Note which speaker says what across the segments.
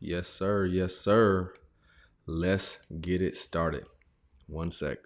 Speaker 1: Yes, sir. Yes, sir. Let's get it started. One sec.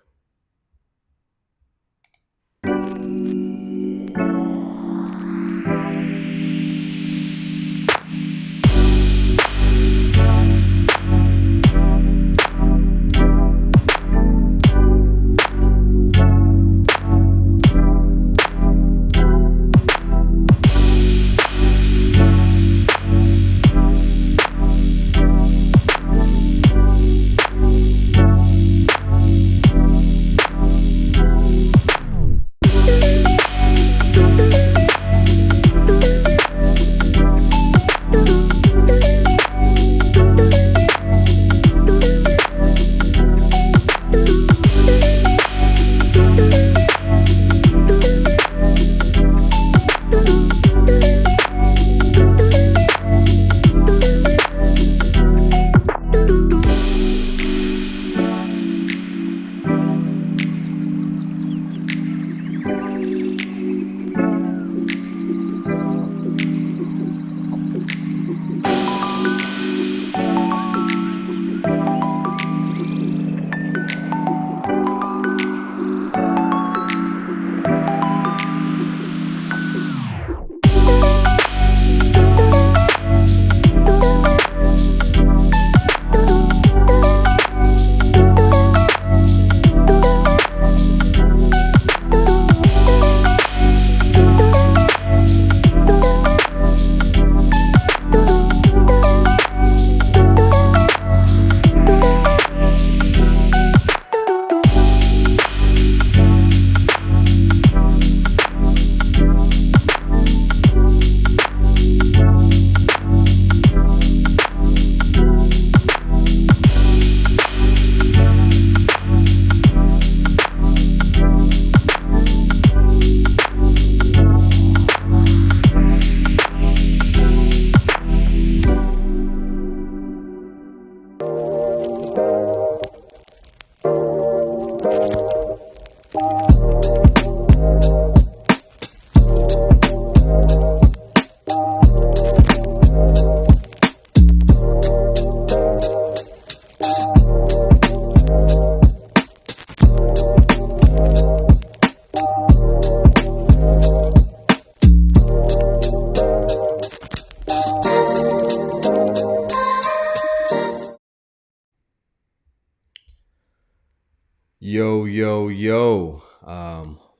Speaker 1: Yo, yo, yo.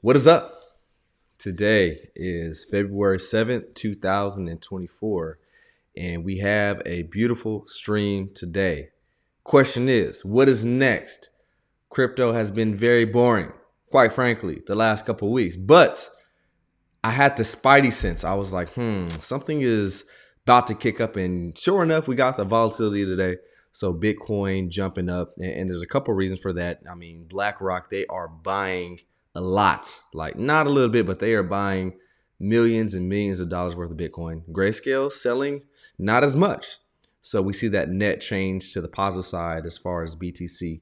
Speaker 1: What is up? Today is February 7th, 2024, and we have a beautiful stream today. Question is, what is next? Crypto has been very boring, quite frankly, the last couple of weeks, but I had the spidey sense. I was like, something is about to kick up. And sure enough, we got the volatility today. So Bitcoin jumping up. And there's a couple reasons for that. I mean, BlackRock, they are buying a lot. Like not a little bit, but they are buying millions and millions of dollars worth of Bitcoin. Grayscale selling not as much. So we see that net change to the positive side as far as BTC,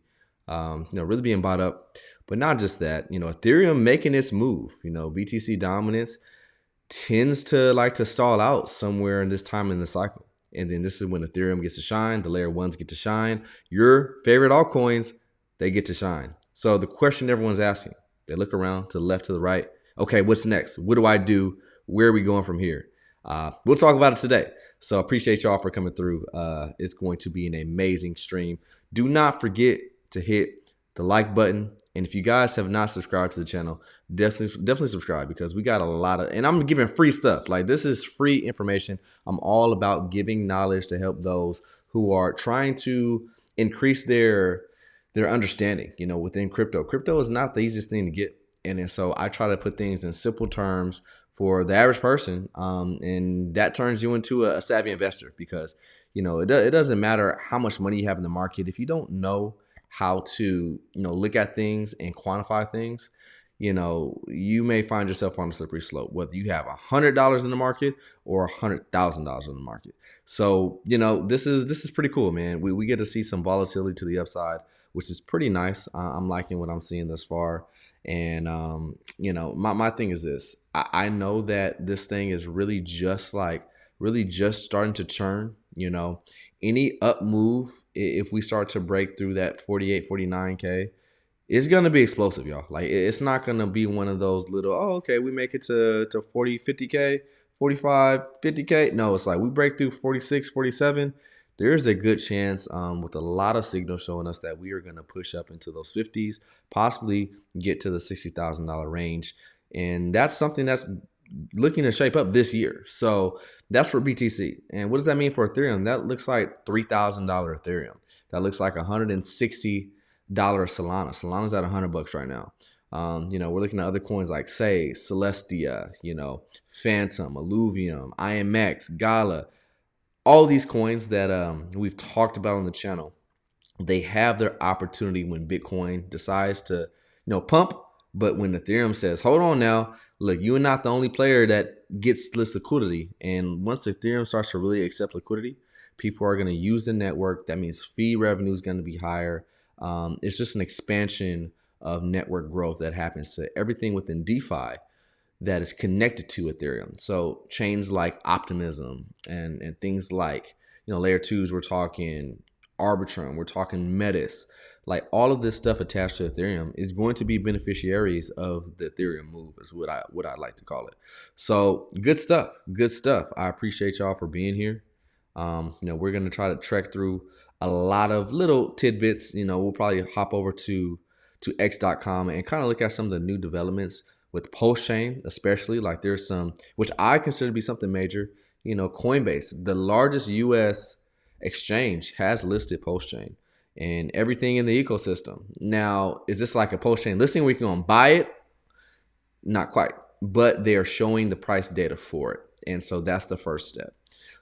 Speaker 1: really being bought up. But not just that, Ethereum making its move. BTC dominance tends to like to stall out somewhere in this time in the cycle. And then this is when Ethereum gets to shine, the layer ones get to shine. Your favorite altcoins, they get to shine. So the question everyone's asking, they look around to the left, to the right. Okay, what's next? What do I do? Where are we going from here? We'll talk about it today. So appreciate y'all for coming through. It's going to be an amazing stream. Do not forget to hit the like button. And if you guys have not subscribed to the channel, definitely subscribe, because we got a lot of, and I'm giving free stuff. Like this is free information. I'm all about giving knowledge to help those who are trying to increase their understanding, within crypto. Crypto is not the easiest thing to get. And so I try to put things in simple terms for the average person. And that turns you into a savvy investor, because, it doesn't matter how much money you have in the market. If you don't know how to look at things and quantify things, you may find yourself on a slippery slope, whether you have $100 in the market or $100,000 in the market. So this is pretty cool, man. We get to see some volatility to the upside, which is pretty nice. I'm liking what I'm seeing thus far. And my thing is this: I know that this thing is really just starting to turn. Any up move, if we start to break through that 48, 49K, it's gonna be explosive, y'all. Like it's not gonna be one of those little, oh, okay, we make it to 40, 50K, 45, 50K. No, it's like we break through 46, 47. There's a good chance, with a lot of signals showing us that we are gonna push up into those 50s, possibly get to the $60,000 range. And that's something that's looking to shape up this year. So that's for BTC. And what does that mean for Ethereum? That looks like $3,000 Ethereum. That looks like $160 Solana. Solana's at $100 right now. We're looking at other coins like Say, Celestia, Phantom, Alluvium, IMX, Gala, all these coins that we've talked about on the channel. They have their opportunity when Bitcoin decides to, pump. But when Ethereum says, hold on now, look, you're not the only player that gets this liquidity. And once Ethereum starts to really accept liquidity, people are going to use the network. That means fee revenue is going to be higher. It's just an expansion of network growth that happens to everything within DeFi that is connected to Ethereum. So chains like Optimism and things like, layer twos, we're talking Arbitrum, we're talking Metis, like all of this stuff attached to Ethereum is going to be beneficiaries of the Ethereum move, is what I like to call it. So good stuff. I appreciate y'all for being here. We're gonna try to trek through a lot of little tidbits. We'll probably hop over to x.com and kind of look at some of the new developments with post-chain, especially. Like there's some, which I consider to be something major. Coinbase, the largest US exchange, has listed post-chain and everything in the ecosystem. Now, is this like a post-chain listing where you can go and buy it? Not quite, but they are showing the price data for it. And so that's the first step.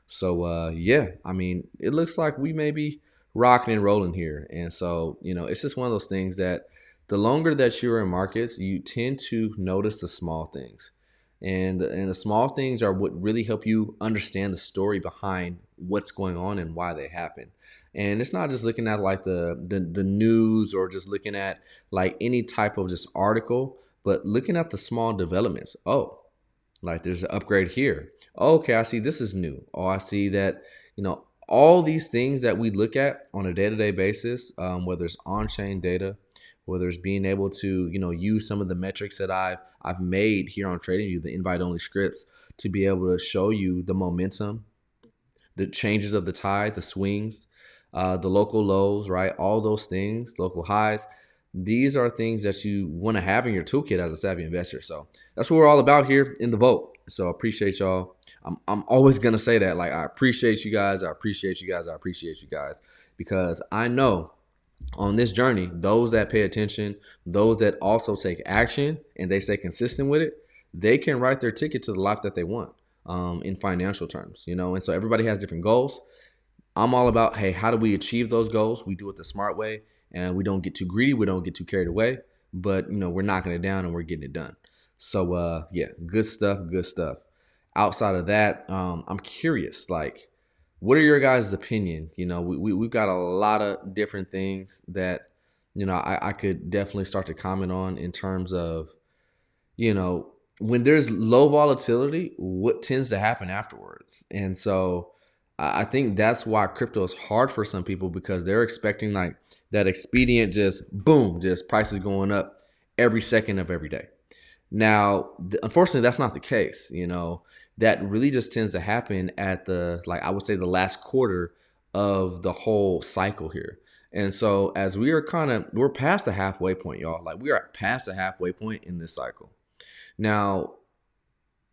Speaker 1: So it looks like we may be rocking and rolling here. And so, it's just one of those things that the longer that you're in markets, you tend to notice the small things. And the small things are what really help you understand the story behind what's going on and why they happen. And it's not just looking at like the news or just looking at like any type of just article, but looking at the small developments. Oh, like there's an upgrade here. Oh, okay, I see this is new. Oh, I see that, all these things that we look at on a day-to-day basis, whether it's on-chain data, whether it's being able to, use some of the metrics that I've made here on TradingView, the invite-only scripts, to be able to show you the momentum, the changes of the tide, the swings, the local lows, right? All those things, local highs. These are things that you want to have in your toolkit as a savvy investor. So that's what we're all about here in the vote. So I appreciate y'all. I'm always going to say that. Like, I appreciate you guys. I appreciate you guys. I appreciate you guys. Because I know on this journey, those that pay attention, those that also take action and they stay consistent with it, they can write their ticket to the life that they want, in financial terms, And so everybody has different goals. I'm all about, hey, how do we achieve those goals? We do it the smart way, and we don't get too greedy. We don't get too carried away, but we're knocking it down and we're getting it done. So good stuff. Outside of that, I'm curious, like, what are your guys' opinion? We've got a lot of different things that, I could definitely start to comment on in terms of, when there's low volatility, what tends to happen afterwards. And so I think that's why crypto is hard for some people, because they're expecting like that expedient, just boom, just prices going up every second of every day. Now, unfortunately, that's not the case. That really just tends to happen at I would say the last quarter of the whole cycle here. And so as we're past the halfway point, y'all, like we are past the halfway point in this cycle. Now,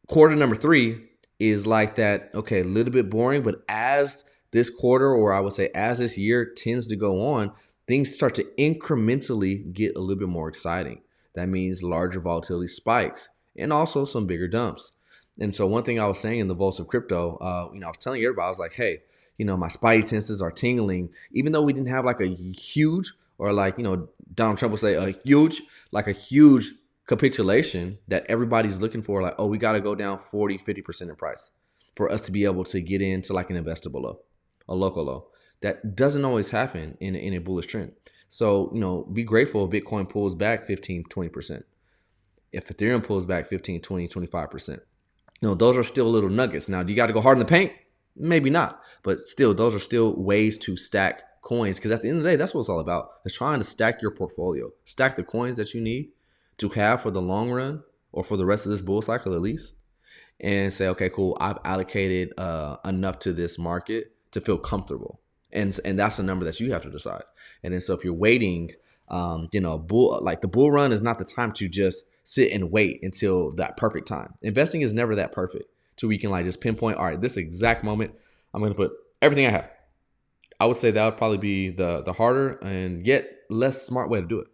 Speaker 1: quarter number 3 is like that, okay, a little bit boring, but as this quarter, or I would say as this year tends to go on, things start to incrementally get a little bit more exciting. That means larger volatility spikes and also some bigger dumps. And so one thing I was saying in the Volts of Crypto, I was telling everybody, I was like, hey, my spidey senses are tingling, even though we didn't have like a huge, or like, Donald Trump would say a huge capitulation that everybody's looking for. Like, oh, we got to go down 40, 50% in price for us to be able to get into like an investable low, a local low. That doesn't always happen in a bullish trend. So, be grateful if Bitcoin pulls back 15, 20%. If Ethereum pulls back 15, 20, 25%. Those are still little nuggets. Now, do you got to go hard in the paint? Maybe not, but still, those are still ways to stack coins because at the end of the day, that's what it's all about. It's trying to stack your portfolio, stack the coins that you need to have for the long run or for the rest of this bull cycle at least, and say, okay, cool, I've allocated enough to this market to feel comfortable, and that's the number that you have to decide. And then so if you're waiting, bull like the bull run is not the time to just sit and wait until that perfect time. Investing is never that perfect, so we can like just pinpoint, all right, this exact moment, I'm going to put everything I have. I would say that would probably be the harder and yet less smart way to do it.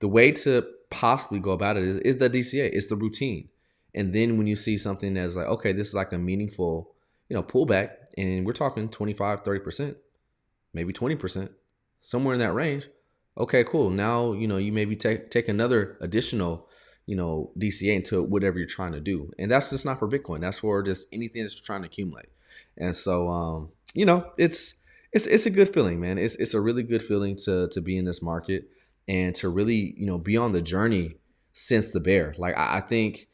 Speaker 1: The way to possibly go about it is the DCA. It's the routine. And then when you see something that's like, okay, this is like a meaningful, pullback, and we're talking 25, 30%, maybe 20%, somewhere in that range. Okay, cool. Now, you maybe take another additional, DCA into whatever you're trying to do. And that's just not for Bitcoin. That's for just anything that's trying to accumulate. And so, it's a good feeling, man. It's a really good feeling to be in this market and to really, be on the journey since the bear. Like I think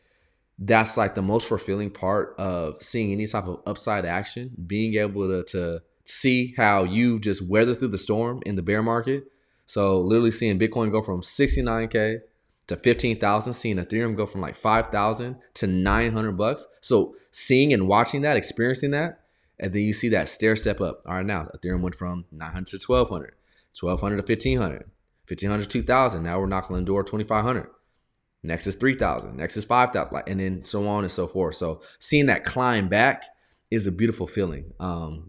Speaker 1: that's like the most fulfilling part of seeing any type of upside action, being able to see how you just weather through the storm in the bear market. So literally seeing Bitcoin go from 69K to 15,000, seeing Ethereum go from like 5,000 to $900. So seeing and watching that, experiencing that, and then you see that stair step up. All right, now Ethereum went from 900 to 1,200, 1,200 to 1,500, 1,500 to 2,000. Now we're knocking on the door 2,500. Next is 3,000. Next is 5,000, and then so on and so forth. So seeing that climb back is a beautiful feeling,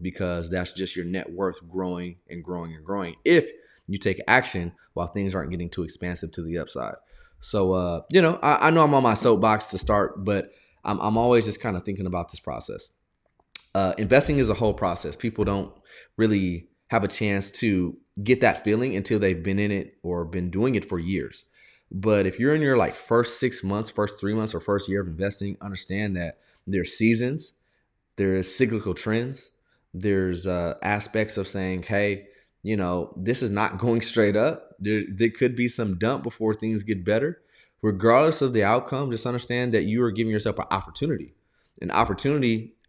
Speaker 1: because that's just your net worth growing and growing and growing if you take action while things aren't getting too expansive to the upside. So, I know I'm on my soapbox to start, but I'm always just kind of thinking about this process. Investing is a whole process. People don't really have a chance to get that feeling until they've been in it or been doing it for years. But if you're in your like first 6 months, first 3 months, or first year of investing, understand that there's seasons, there's cyclical trends, there's aspects of saying, hey, this is not going straight up. There could be some dump before things get better. Regardless of the outcome, just understand that you are giving yourself an opportunity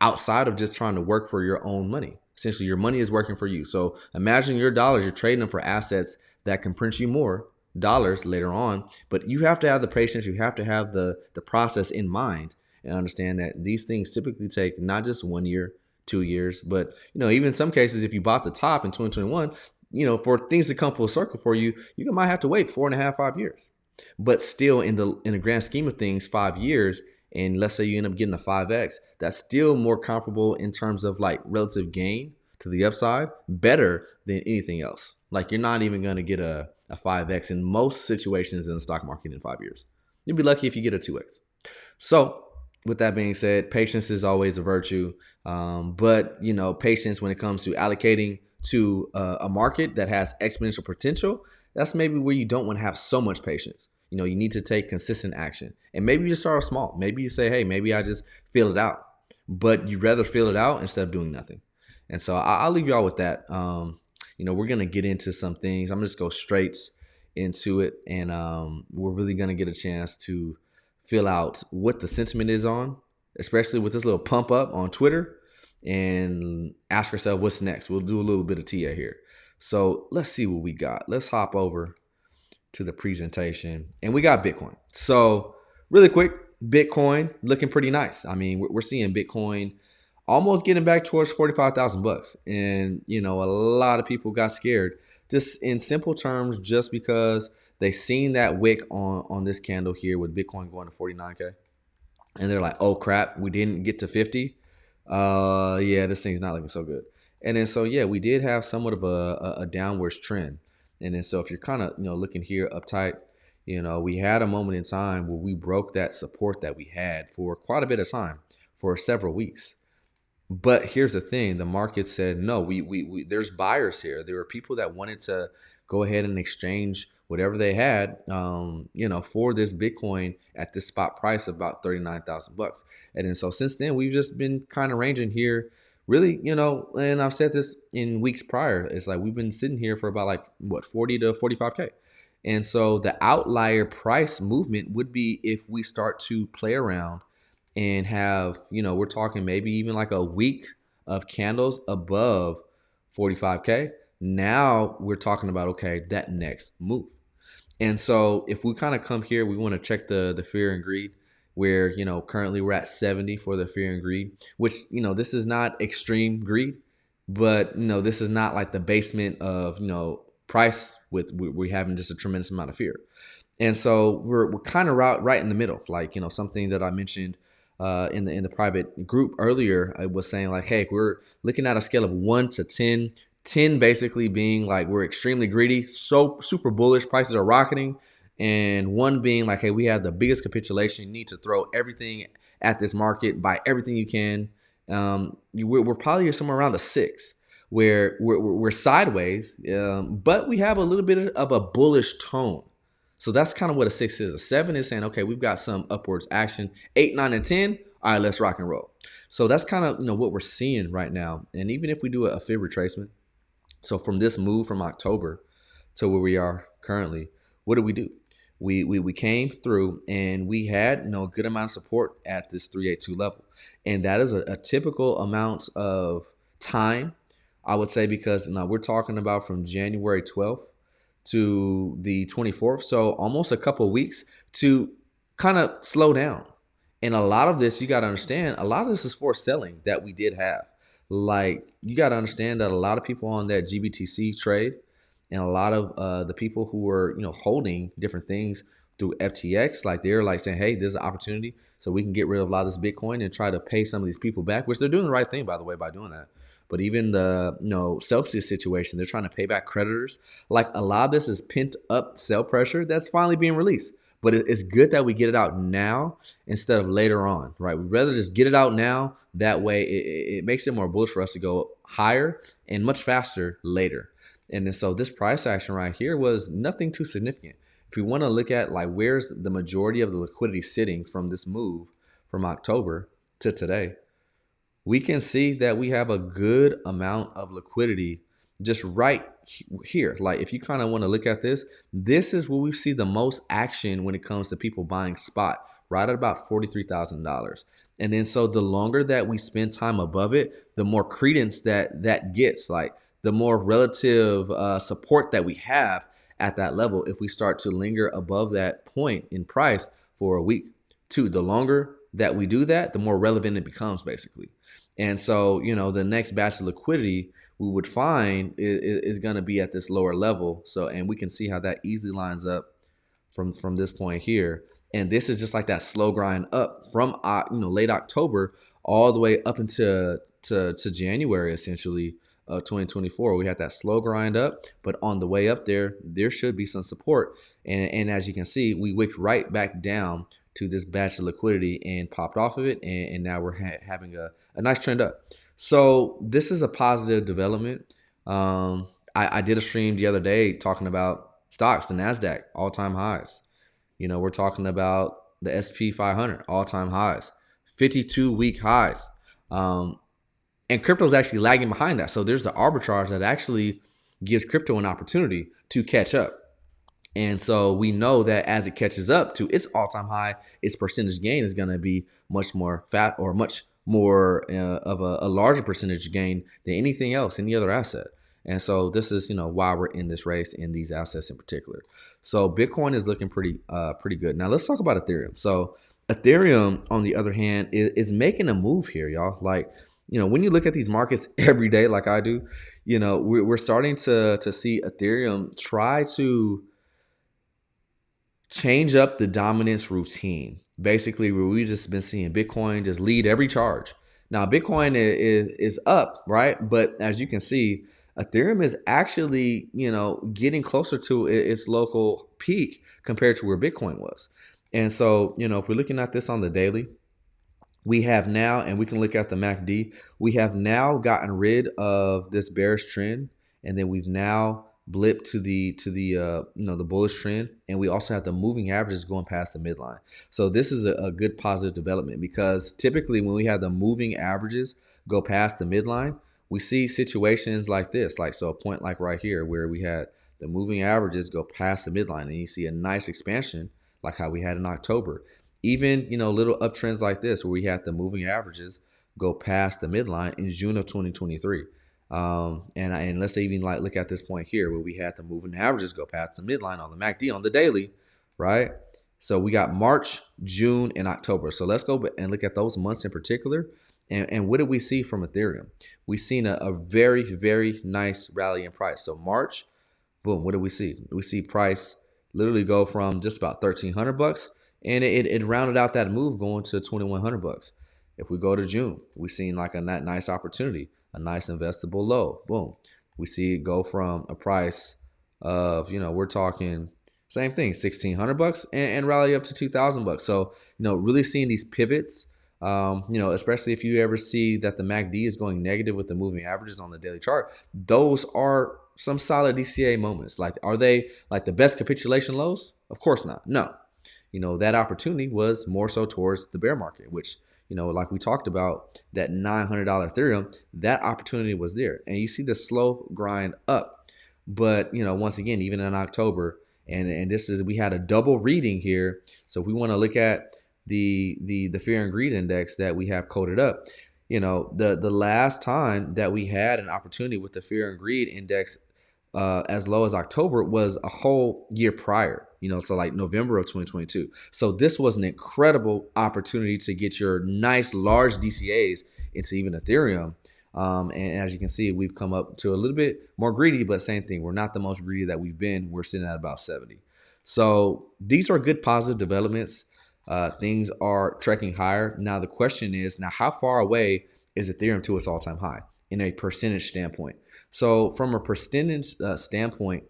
Speaker 1: outside of just trying to work for your own money. Essentially, your money is working for you. So imagine your dollars, you're trading them for assets that can print you more dollars later on, but you have to have the patience, you have to have the process in mind and understand that these things typically take not just 1 year, 2 years, but even in some cases, if you bought the top in 2021, for things to come full circle for you, you might have to wait 4.5, 5 years. But still, in the grand scheme of things, 5 years, and let's say you end up getting a 5x, that's still more comparable in terms of like relative gain to the upside, better than anything else. Like you're not even going to get a 5x in most situations in the stock market in 5 years. You'll be lucky if you get a 2x. So with that being said, patience is always a virtue. But patience when it comes to allocating to a market that has exponential potential, that's maybe where you don't want to have so much patience. You need to take consistent action. And maybe you start small. Maybe you say, hey, maybe I just feel it out. But you'd rather feel it out instead of doing nothing. And so I'll leave y'all with that. We're going to get into some things. I'm just go straight into it. And we're really going to get a chance to feel out what the sentiment is on, especially with this little pump up on Twitter, and ask ourselves what's next. We'll do a little bit of TA here. So let's see what we got. Let's hop over to the presentation, and we got Bitcoin. So really quick, Bitcoin looking pretty nice. I mean, we're seeing Bitcoin almost getting back towards $45,000, and a lot of people got scared, just in simple terms, just because they seen that wick on this candle here with Bitcoin going to 49K, and they're like, oh crap, we didn't get to 50. Yeah, this thing's not looking so good. And then so yeah, we did have somewhat of a downwards trend. And then so if you're kind of looking here uptight, we had a moment in time where we broke that support that we had for quite a bit of time, for several weeks. But here's the thing: the market said no. We there's buyers here. There were people that wanted to go ahead and exchange whatever they had, for this Bitcoin at this spot price of about $39,000. And then so since then, we've just been kind of ranging here, really, and I've said this in weeks prior. It's like we've been sitting here for about like what 40 to 45K. And so the outlier price movement would be if we start to play around and have, we're talking maybe even like a week of candles above 45K. Now we're talking about, okay, that next move. And so if we kind of come here, we want to check the fear and greed, where currently we're at 70 for the fear and greed, which this is not extreme greed, but this is not like the basement of price with we having just a tremendous amount of fear. And so we're kind of right in the middle, like something that I mentioned in the private group earlier. I was saying like, hey, we're looking at a scale of 1 to 10. 10 basically being like we're extremely greedy, so super bullish, prices are rocketing, and 1 being like, hey, we have the biggest capitulation, you need to throw everything at this market, buy everything you can. We're probably somewhere around the 6, where we're sideways, but we have a little bit of a bullish tone. So that's kind of what a 6 is. A 7 is saying, okay, we've got some upwards action. 8, 9, and 10, all right, let's rock and roll. So that's kind of what we're seeing right now. And even if we do a fib retracement, so from this move from October to where we are currently, what do? We came through and we had good amount of support at this 382 level, and that is a typical amount of time, I would say, because now we're talking about from January 12th to the 24th, so almost a couple of weeks to kind of slow down. And a lot of this, you got to understand, a lot of this is for selling that we did have. Like, you got to understand that a lot of people on that GBTC trade, and a lot of the people who were holding different things through FTX, like they're like saying, hey, there's an opportunity so we can get rid of a lot of this Bitcoin and try to pay some of these people back, which they're doing the right thing, by the way, by doing that. But even the Celsius situation, they're trying to pay back creditors. Like, a lot of this is pent up sell pressure that's finally being released. But it's good that we get it out now instead of later on, right? We'd rather just get it out now. That way it makes it more bullish for us to go higher and much faster later. And then so this price action right here was nothing too significant. If we want to look at like where's the majority of the liquidity sitting from this move from October to today, we can see that we have a good amount of liquidity just right here. Like, if you kind of want to look at this, this is where we see the most action when it comes to people buying spot, right at about $43,000. And then so the longer that we spend time above it, the more credence that gets, like the more relative support that we have at that level if we start to linger above that point in price for a week. 2, the longer that we do that, the more relevant it becomes, basically. And so, the next batch of liquidity we would find is going to be at this lower level. So, and we can see how that easily lines up from this point here. And this is just like that slow grind up from late October all the way up into to January, essentially, 2024. We had that slow grind up, but on the way up there should be some support. And as you can see, we wicked right back down to this batch of liquidity and popped off of it, and now we're having a nice trend up. So this is a positive development. I did a stream the other day talking about stocks, the NASDAQ, all-time highs. We're talking about the SP 500, all-time highs, 52-week highs. And crypto is actually lagging behind that. So there's an arbitrage that actually gives crypto an opportunity to catch up. And so we know that as it catches up to its all-time high, its percentage gain is going to be much more fat, or much more of a larger percentage gain than anything else, any other asset. And so this is why we're in this race in these assets in particular. So Bitcoin is looking pretty good. Now let's talk about Ethereum. So Ethereum, on the other hand, is making a move here, y'all. Like, when you look at these markets every day, like I do, we're starting to see Ethereum try to change up the dominance routine, basically, where we've just been seeing Bitcoin just lead every charge. Now Bitcoin is up, right? But as you can see, Ethereum is actually getting closer to its local peak compared to where Bitcoin was. And so if we're looking at this on the daily, we have now, and we can look at the MACD, we have now gotten rid of this bearish trend, and then we've now blip to the the bullish trend, and we also have the moving averages going past the midline. So this is a good positive development, because typically when we have the moving averages go past the midline, we see situations like this, like so a point like right here where we had the moving averages go past the midline, and you see a nice expansion like how we had in October. Even little uptrends like this where we had the moving averages go past the midline in June of 2023. And let's even like look at this point here where we had the moving averages go past the midline on the MACD on the daily, right? So we got March, June, and October. So let's go and look at those months in particular. And what did we see from Ethereum? We've seen a very, very nice rally in price. So March, boom, what do we see? We see price literally go from just about $1,300, and it rounded out that move going to $2,100. If we go to June, we've seen like a nice opportunity, a nice investable low. Boom, we see it go from a price of, we're talking same thing, $1,600 and rally up to $2,000. So, really seeing these pivots. Especially if you ever see that the MACD is going negative with the moving averages on the daily chart, those are some solid DCA moments. Like, are they like the best capitulation lows? Of course not. No. That opportunity was more so towards the bear market, which, like we talked about, that $900 Ethereum, that opportunity was there. And you see the slow grind up. But, once again, even in October, and we had a double reading here. So if we want to look at the fear and greed index that we have coded up, the last time that we had an opportunity with the fear and greed index as low as October was a whole year prior, so like November of 2022. So this was an incredible opportunity to get your nice large DCAs into even Ethereum. And as you can see, we've come up to a little bit more greedy, but same thing. We're not the most greedy that we've been. We're sitting at about 70. So these are good positive developments. Things are trekking higher. Now, the question is, how far away is Ethereum to its all-time high in a percentage standpoint? So from a percentage standpoint,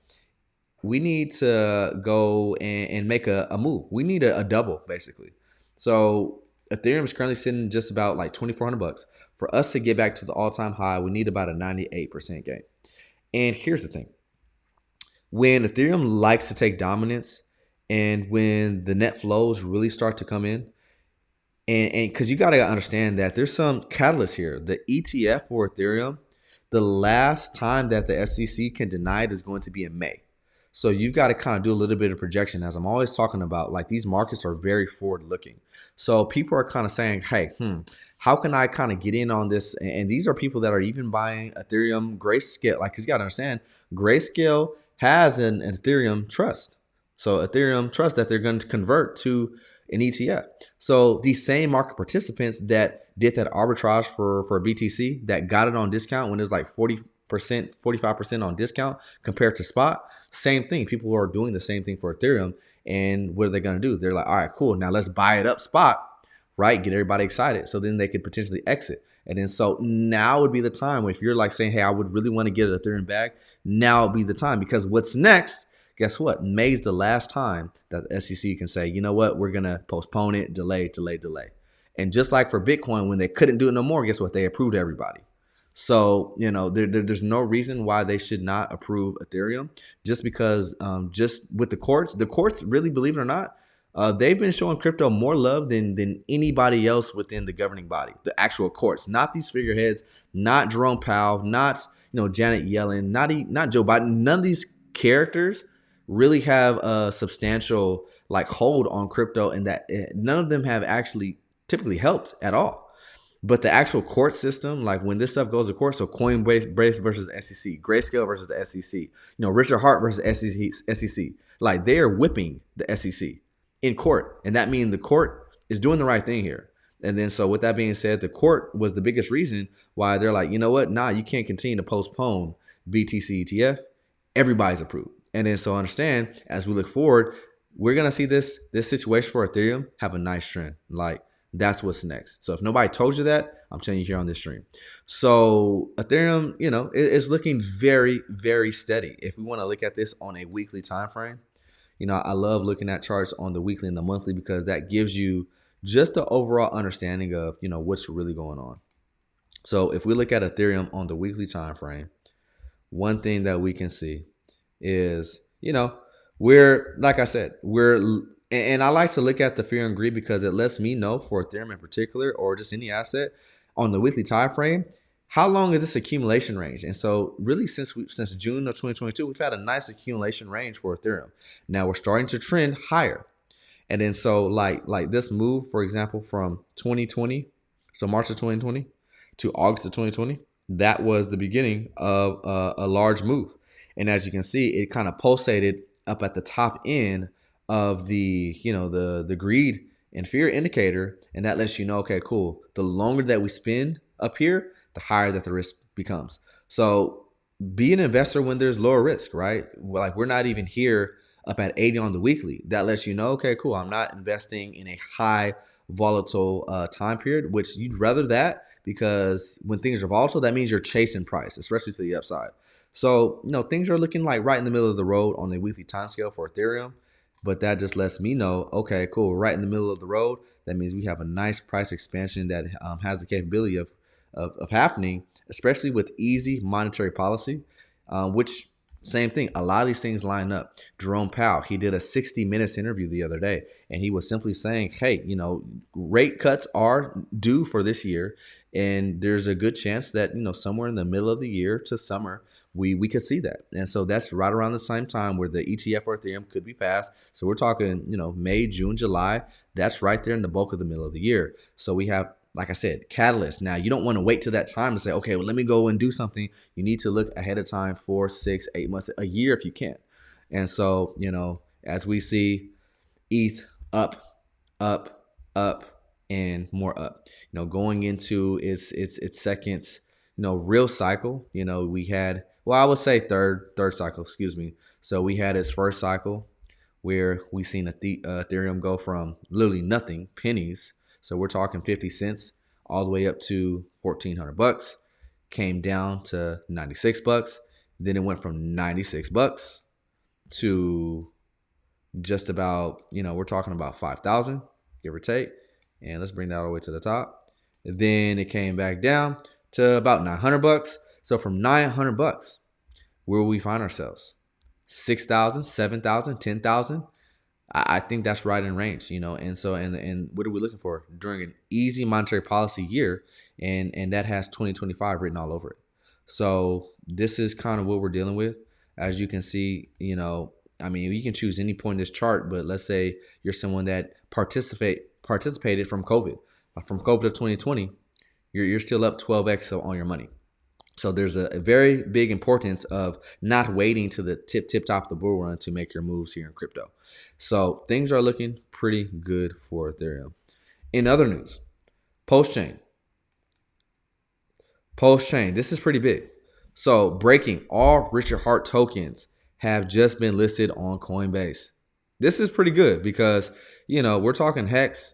Speaker 1: we need to go and make a move. We need a double, basically. So Ethereum is currently sitting just about like $2,400. For us to get back to the all-time high, we need about a 98% gain. And here's the thing. When Ethereum likes to take dominance and when the net flows really start to come in, and because you got to understand that there's some catalyst here. The ETF for Ethereum, the last time that the SEC can deny it is going to be in May. So you've got to kind of do a little bit of projection, as I'm always talking about. Like, these markets are very forward looking. So people are kind of saying, hey, how can I kind of get in on this? And these are people that are even buying Ethereum Grayscale. Like, because you got to understand, Grayscale has an Ethereum trust. So Ethereum trust that they're going to convert to an ETF. So these same market participants that did that arbitrage for BTC, that got it on discount when it was like 40%, 45% on discount compared to spot, same thing. People are doing the same thing for Ethereum. And what are they going to do? They're like, all right, cool. Now let's buy it up spot, right? Get everybody excited. So then they could potentially exit. And then so now would be the time if you're like saying, hey, I would really want to get an Ethereum back. Now would be the time, because what's next? Guess what? May's the last time that the SEC can say, you know what? We're going to postpone it, delay. And just like for Bitcoin, when they couldn't do it no more, guess what? They approved everybody. So, there's no reason why they should not approve Ethereum, just because just with the courts really, believe it or not, they've been showing crypto more love than anybody else within the governing body, the actual courts, not these figureheads, not Jerome Powell, not Janet Yellen, not Joe Biden. None of these characters really have a substantial like hold on crypto, and that none of them have actually typically helped at all. But the actual court system, like when this stuff goes to court, so Coinbase versus SEC, Grayscale versus the SEC, Richard Hart versus SEC, like they are whipping the SEC in court. And that means the court is doing the right thing here. And then so with that being said, the court was the biggest reason why they're like, you know what? Nah, you can't continue to postpone BTC ETF. Everybody's approved. And then so understand, as we look forward, we're going to see this situation for Ethereum have a nice trend. Like, that's what's next. So if nobody told you that, I'm telling you here on this stream. So Ethereum, it's looking very, very steady. If we want to look at this on a weekly time frame, I love looking at charts on the weekly and the monthly, because that gives you just the overall understanding of, what's really going on. So if we look at Ethereum on the weekly time frame, one thing that we can see is, we're, like I said, and I like to look at the fear and greed because it lets me know, for Ethereum in particular, or just any asset on the weekly time frame, how long is this accumulation range? And so really since June of 2022, we've had a nice accumulation range for Ethereum. Now we're starting to trend higher. And then so like this move, for example, from 2020, so March of 2020, to August of 2020, that was the beginning of a large move. And as you can see, it kind of pulsated up at the top end of the greed and fear indicator, and that lets you know, okay, cool. The longer that we spend up here, the higher that the risk becomes. So be an investor when there's lower risk, right? Like we're not even here up at 80 on the weekly. That lets you know, okay, cool. I'm not investing in a high volatile time period, which you'd rather that, because when things are volatile, that means you're chasing price, especially to the upside. So, things are looking like right in the middle of the road on the weekly time scale for Ethereum. But that just lets me know, okay, cool, right in the middle of the road. That means we have a nice price expansion that has the capability of happening, especially with easy monetary policy, which same thing. A lot of these things line up. Jerome Powell, he did a 60 minutes interview the other day, and he was simply saying, hey, rate cuts are due for this year, and there's a good chance that, somewhere in the middle of the year to summer, we could see that. And so that's right around the same time where the ETF for Ethereum could be passed. So we're talking, May, June, July. That's right there in the bulk of the middle of the year. So we have, like I said, catalyst. Now, you don't want to wait till that time to say, okay, well, let me go and do something. You need to look ahead of time, 4, 6, 8 months, a year if you can. And so, as we see ETH up, up, up, and more up, going into its second, real cycle. We had, well, I would say third cycle, excuse me. So we had its first cycle where we seen Ethereum go from literally nothing, pennies. So we're talking 50 cents all the way up to $1,400, came down to $96. Then it went from $96 to just about, we're talking about 5,000, give or take. And let's bring that all the way to the top. Then it came back down to about $900. So from $900, where will we find ourselves? 6,000, 7,000, 10,000. I think that's right in range, and so and what are we looking for during an easy monetary policy year, and that has 2025 written all over it. So this is kind of what we're dealing with. As you can see, I mean, you can choose any point in this chart, but let's say you're someone that participated from COVID of 2020, you're still up 12x on your money. So there's a very big importance of not waiting to the tip top of the bull run to make your moves here in crypto. So things are looking pretty good for Ethereum. In other news, post-chain. This is pretty big. So breaking, all Richard Heart tokens have just been listed on Coinbase. This is pretty good because, we're talking Hex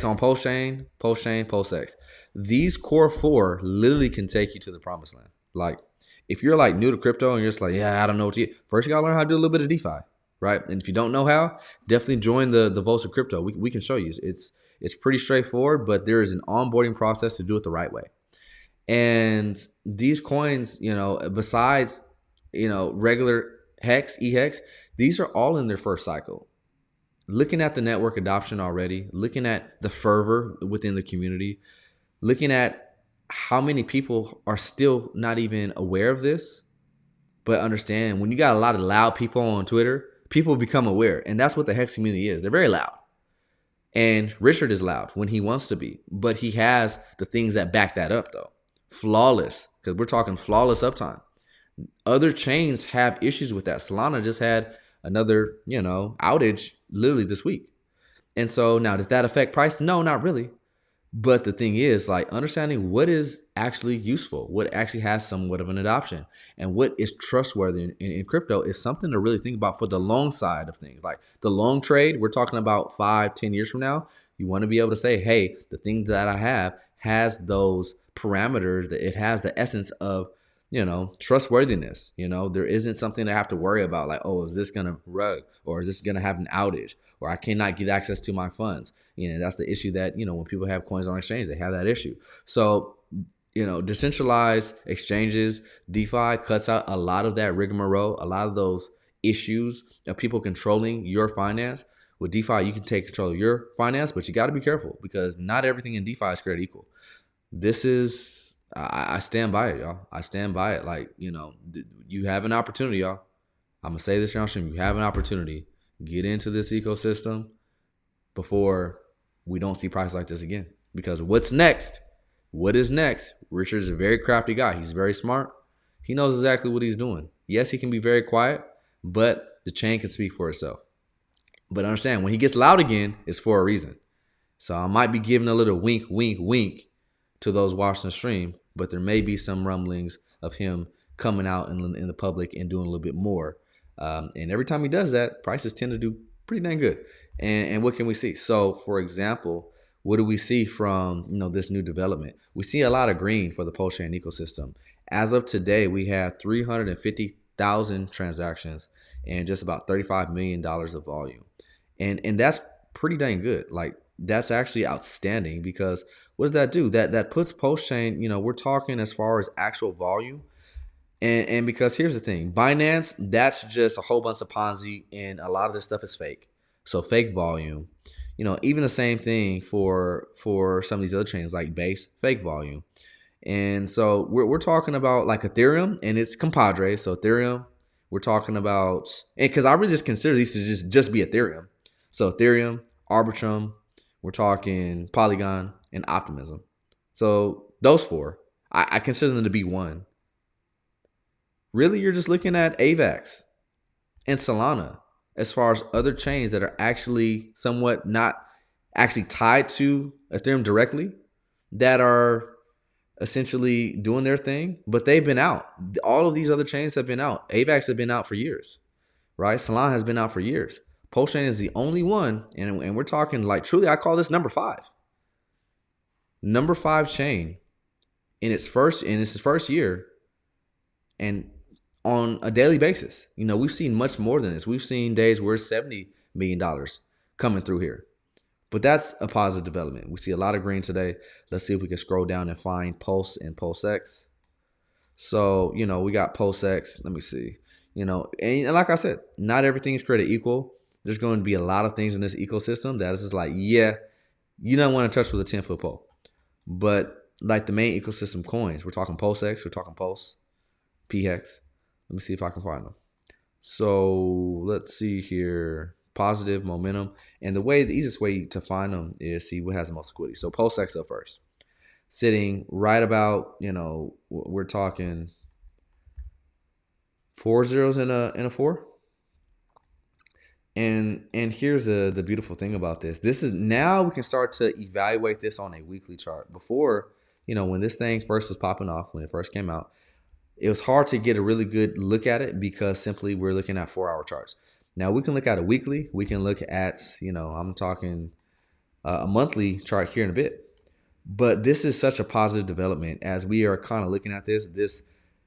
Speaker 1: on post-chain, post-Hex. These core four literally can take you to the promised land. Like, if you're like new to crypto and you're just like, yeah, I don't know what to do. First, you gotta learn how to do a little bit of DeFi, right? And if you don't know how, definitely join the Volts of Crypto. We can show you. It's pretty straightforward, but there is an onboarding process to do it the right way. And these coins, besides, regular Hex, eHex, these are all in their first cycle. Looking at the network adoption already, looking at the fervor within the community, looking at how many people are still not even aware of this, but understand when you got a lot of loud people on Twitter, people become aware. And that's what the Hex community is. They're very loud. And Richard is loud when he wants to be, but he has the things that back that up though. Flawless, because we're talking flawless uptime. Other chains have issues with that. Solana just had another, outage literally this week. And so now, does that affect price? No, not really. But the thing is, like, understanding what is actually useful, what actually has somewhat of an adoption, and what is trustworthy in crypto is something to really think about for the long side of things. Like the long trade, we're talking about 5-10 years from now. You want to be able to say, hey, the things that I have has those parameters, that it has the essence of, trustworthiness. There isn't something I have to worry about, like, oh, is this gonna rug, or is this gonna have an outage, or I cannot get access to my funds. That's the issue that, when people have coins on exchange, they have that issue. So, decentralized exchanges, DeFi cuts out a lot of that rigmarole, a lot of those issues of people controlling your finance. With DeFi, you can take control of your finance, but you got to be careful because not everything in DeFi is created equal. This is, I stand by it, y'all. I stand by it. Like, you have an opportunity, y'all. I'm going to say this here on stream. You have an opportunity. Get into this ecosystem before we don't see price like this again. Because what's next What is next? Richard's a very crafty guy. He's very smart. He knows exactly what he's doing. Yes, he can be very quiet, but the chain can speak for itself. But understand, when he gets loud again, it's for a reason. So I might be giving a little wink, wink, wink to those watching the stream, but there may be some rumblings of him coming out in the public and doing a little bit more. And every time he does that, prices tend to do pretty dang good. And what can we see? So, for example, what do we see from this new development? We see a lot of green for the post-chain ecosystem. As of today, we have 350,000 transactions and just about $35 million of volume, and that's pretty dang good. Like, that's actually outstanding, because what does that do? That puts post chain, we're talking as far as actual volume. And because here's the thing, Binance, that's just a whole bunch of Ponzi, and a lot of this stuff is fake. So fake volume. Even the same thing for some of these other chains like Base, fake volume. And so we're talking about like Ethereum and its compadre. So Ethereum, we're talking about, and because I really just consider these to just be Ethereum. So Ethereum, Arbitrum, we're talking Polygon and Optimism. So those four, I consider them to be one. Really, you're just looking at AVAX and Solana as far as other chains that are actually somewhat not actually tied to Ethereum directly, that are essentially doing their thing, but they've been out. All of these other chains have been out. AVAX have been out for years, right? Solana has been out for years. Postchain is the only one, and we're talking like truly, I call this number 5. Number 5 chain in its first year, and on a daily basis. We've seen much more than this. We've seen days where it's $70 million coming through here. But that's a positive development. We see a lot of green today. Let's see if we can scroll down and find Pulse and PulseX. So, we got PulseX. Let me see. And like I said, not everything is created equal. There's going to be a lot of things in this ecosystem that is just like, yeah, you don't want to touch with a 10-foot pole. But like the main ecosystem coins, we're talking PulseX, we're talking Pulse, PHEX. Let me see if I can find them. So let's see here. Positive momentum. And the easiest way to find them is see what has the most liquidity. So PulseX up first. Sitting right about, we're talking 4 zeros in a 4. And here's the beautiful thing about this. This is, now we can start to evaluate this on a weekly chart. Before, when this thing first was popping off, when it first came out, it was hard to get a really good look at it because simply we're looking at 4-hour charts. Now we can look at it weekly. We can look at, I'm talking a monthly chart here in a bit. But this is such a positive development as we are kind of looking at this. This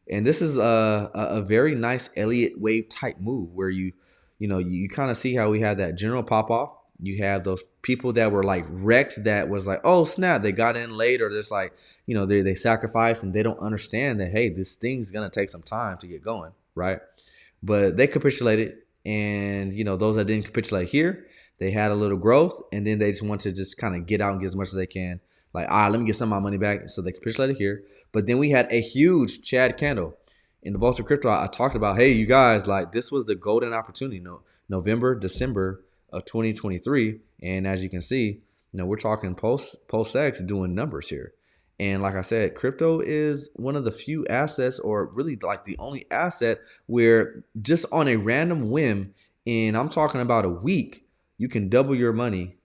Speaker 1: is a very nice Elliott wave type move where you kind of see how we had that general pop off. You have those people that were like wrecked, that was like, oh snap, they got in late, or just like, they sacrificed, and they don't understand that, hey, this thing's gonna take some time to get going, right? But they capitulated, and those that didn't capitulate here, they had a little growth, and then they just want to just kind of get out and get as much as they can. Like, let me get some of my money back. So they capitulated here. But then we had a huge Chad candle in the Vaults of Crypto. I talked about, hey, you guys, like, this was the golden opportunity. November, December of 2023, and as you can see, we're talking PulseX doing numbers here. And like I said, crypto is one of the few assets, or really like the only asset, where just on a random whim, and I'm talking about a week, you can double your money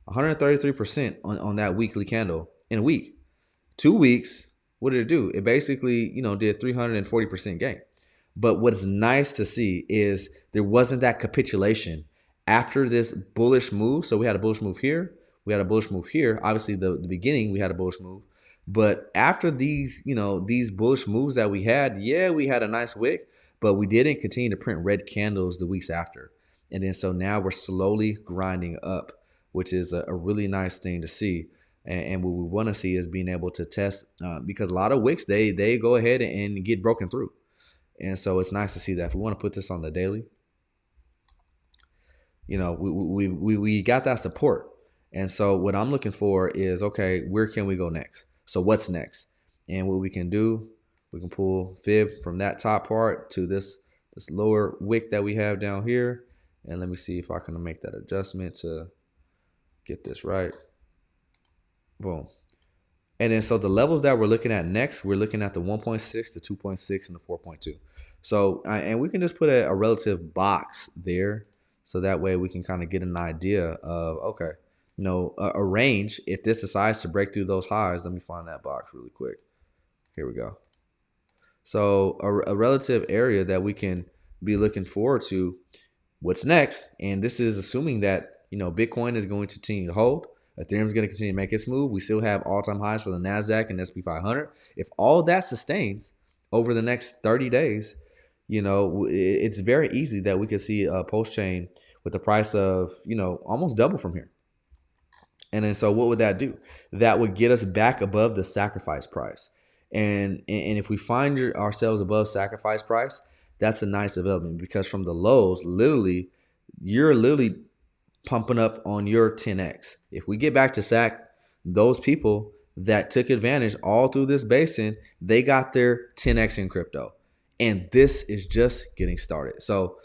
Speaker 1: 133% on that weekly candle in a week. 2 weeks, what did it do? It basically, did 340% gain. But what's nice to see is there wasn't that capitulation after this bullish move. So we had a bullish move here. We had a bullish move here. Obviously, the beginning, we had a bullish move. But after these, these bullish moves that we had, yeah, we had a nice wick, but we didn't continue to print red candles the weeks after. And then so now we're slowly grinding up, which is a really nice thing to see. And what we want to see is being able to test, because a lot of wicks, they go ahead and get broken through. And so it's nice to see that. If we want to put this on the daily, we got that support. And so what I'm looking for is, okay, where can we go next? So what's next? And what we can do, we can pull fib from that top part to this lower wick that we have down here. And let me see if I can make that adjustment to get this right. Boom. And then so the levels that we're looking at next, we're looking at the 1.6, the 2.6, and the 4.2. So and we can just put a relative box there, so that way we can kind of get an idea of, okay, a range. If this decides to break through those highs, let me find that box really quick. Here we go. So a relative area that we can be looking forward to what's next. And this is assuming that, Bitcoin is going to continue to hold. Ethereum is going to continue to make its move. We still have all-time highs for the NASDAQ and SP 500. If all that sustains over the next 30 days, it's very easy that we could see a post-chain with the price of, almost double from here. And then so what would that do? That would get us back above the sacrifice price. And if we find ourselves above sacrifice price, that's a nice development, because from the lows, you're literally pumping up on your 10x. If we get back to SAC, those people that took advantage all through this basin, they got their 10x in crypto. And this is just getting started. So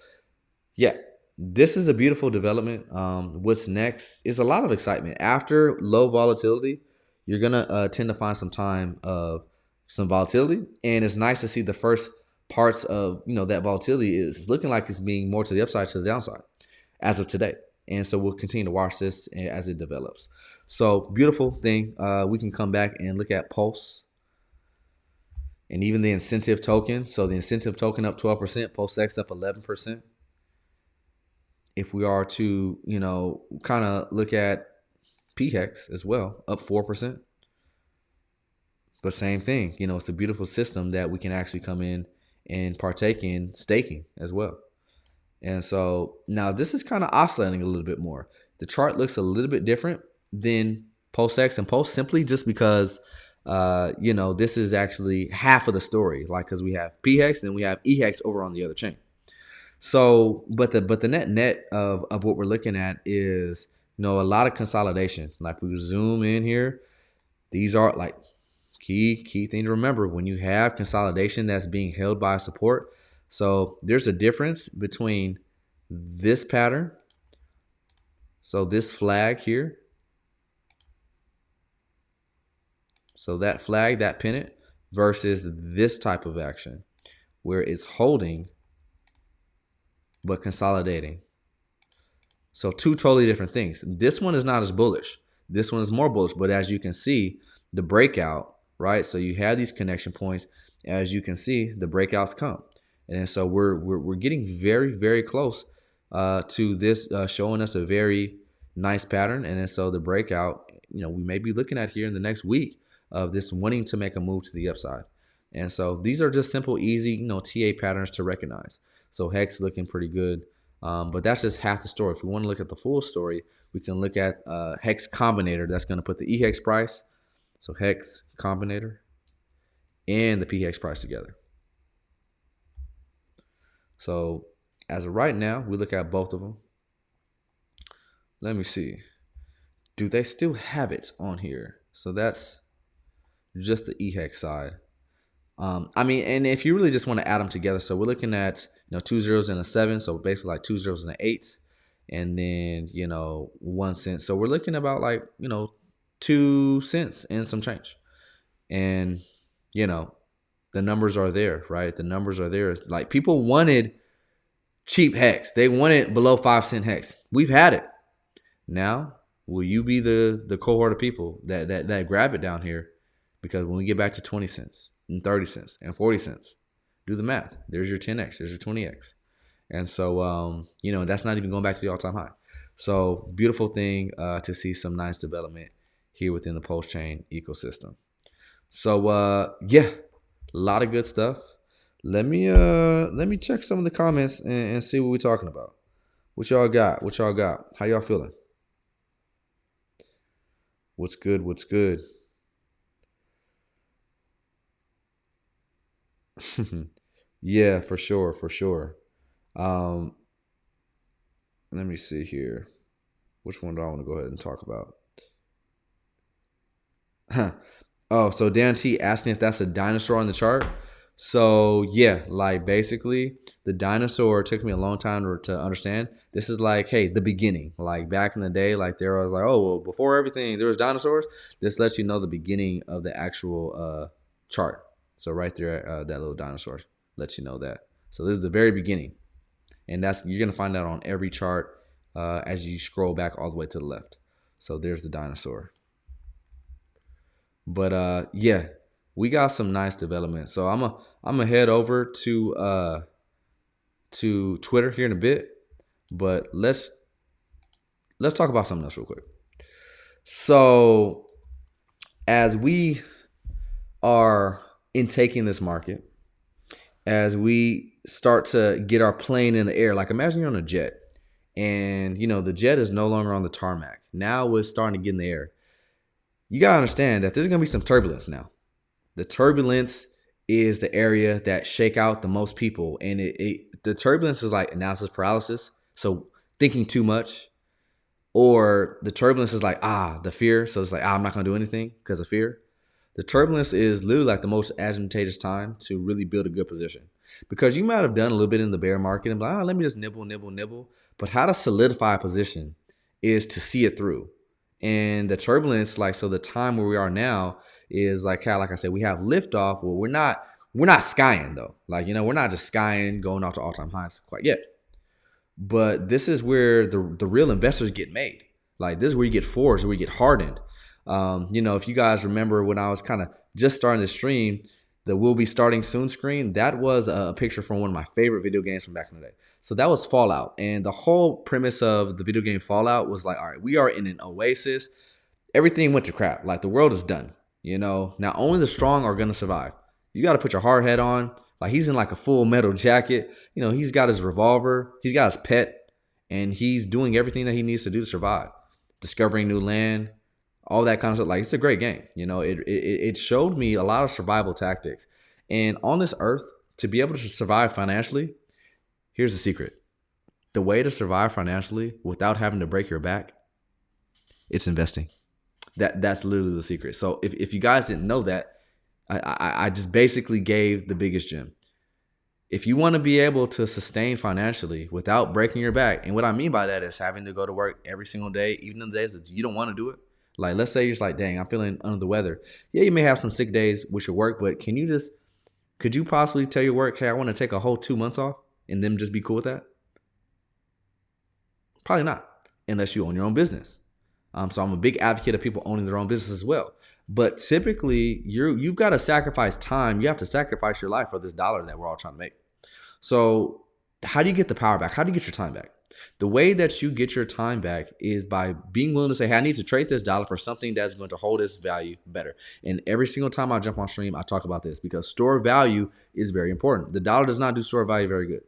Speaker 1: yeah, this is a beautiful development. What's next is a lot of excitement. After low volatility, you're gonna tend to find some time of some volatility, and it's nice to see the first parts of that volatility is looking like it's being more to the upside to the downside as of today. And so we'll continue to watch this as it develops. So beautiful thing. We can come back and look at Pulse and even the incentive token. So the incentive token up 12%, Pulse X up 11%. If we are to, kind of look at PHEX as well, up 4%. But same thing, it's a beautiful system that we can actually come in and partake in staking as well. And so now this is kind of oscillating a little bit more. The chart looks a little bit different than Pulse X and Pulse, simply just because, this is actually half of the story. Like, because we have PHEX and then we have EHEX over on the other chain. So, but the net of what we're looking at is, a lot of consolidation. Like, we zoom in here, these are like key thing to remember when you have consolidation that's being held by support. So there's a difference between this pattern, so this flag here, so that flag, that pennant, versus this type of action where it's holding but consolidating. So two totally different things. This one is not as bullish. This one is more bullish, but as you can see, the breakout, right? So you have these connection points. As you can see, the breakouts come. And so we're getting very, very close to this showing us a very nice pattern. And then so the breakout, we may be looking at here in the next week of this wanting to make a move to the upside. And so these are just simple, easy, TA patterns to recognize. So Hex looking pretty good. But that's just half the story. If we want to look at the full story, we can look at Hex Combinator. That's going to put the EHEX price, so Hex Combinator, and the PHEX price together. So as of right now, we look at both of them. Let me see. Do they still have it on here? So that's just the EHEX side. And if you really just want to add them together, so we're looking at 2 zeros and a 7, so basically like 2 zeros and an 8, and then 1 cent. So we're looking about like 2 cents and some change, and the numbers are there, right? The numbers are there. Like, people wanted cheap Hex, they wanted below 5 cent Hex. We've had it. Now, will you be the cohort of people that grab it down here? Because when we get back to 20 cents and 30 cents and 40 cents, do the math. There's your 10x, there's your 20x. And so, that's not even going back to the all-time high. So beautiful thing to see some nice development here within the Pulse chain ecosystem. So, yeah, a lot of good stuff. Let me check some of the comments and see what we're talking about. What y'all got? How y'all feeling? What's good? Yeah, for sure. Let me see here. Which one do I want to go ahead and talk about? Oh, so Dan T asking if that's a dinosaur on the chart. So yeah, like basically the dinosaur took me a long time to understand. This is like, hey, the beginning. Like back in the day, like there was like, oh well, before everything there was dinosaurs. This lets you know the beginning of the actual chart. So right there, that little dinosaur lets you know that. So this is the very beginning, and that's you're gonna find that on every chart as you scroll back all the way to the left. So there's the dinosaur. But yeah, we got some nice development. So I'm gonna head over to Twitter here in a bit, but let's talk about something else real quick. So as we are intaking this market, as we start to get our plane in the air, like imagine you're on a jet, and the jet is no longer on the tarmac. Now it's starting to get in the air. You gotta understand that there's gonna be some turbulence now. The turbulence is the area that shake out the most people, and the turbulence is like analysis paralysis. So thinking too much, or the turbulence is like the fear. So it's like I'm not gonna do anything because of fear. The turbulence is literally like the most advantageous time to really build a good position, because you might have done a little bit in the bear market and be like, let me just nibble, nibble, nibble. But how to solidify a position is to see it through. And the turbulence, like so, the time where we are now is like how, like I said, we have liftoff. Well, we're not skying though. Like we're not just skying, going off to all time highs quite yet. But this is where the real investors get made. Like this is where you get forged, where you get hardened. If you guys remember when I was kind of just starting to stream, the "We'll Be Starting Soon" screen, that was a picture from one of my favorite video games from back in the day. So that was Fallout, and the whole premise of the video game Fallout was like, all right, we are in an oasis. Everything went to crap. Like the world is done. Now only the strong are gonna survive. You got to put your hard hat on. Like he's in like a full metal jacket. He's got his revolver. He's got his pet, and he's doing everything that he needs to do to survive. Discovering new land, all that kind of stuff. Like it's a great game. It showed me a lot of survival tactics. And on this earth, to be able to survive financially, here's the secret. The way to survive financially without having to break your back, it's investing. That's literally the secret. So if you guys didn't know that, I just basically gave the biggest gem. If you want to be able to sustain financially without breaking your back, and what I mean by that is having to go to work every single day, even in the days that you don't want to do it. Like, let's say you're just like, dang, I'm feeling under the weather. Yeah, you may have some sick days with your work, but could you possibly tell your work, hey, I want to take a whole 2 months off and then just be cool with that? Probably not, unless you own your own business. So I'm a big advocate of people owning their own business as well. But typically, you've got to sacrifice time. You have to sacrifice your life for this dollar that we're all trying to make. So how do you get the power back? How do you get your time back? The way that you get your time back is by being willing to say, hey, I need to trade this dollar for something that's going to hold its value better. And every single time I jump on stream, I talk about this because store value is very important. The dollar does not do store value very good.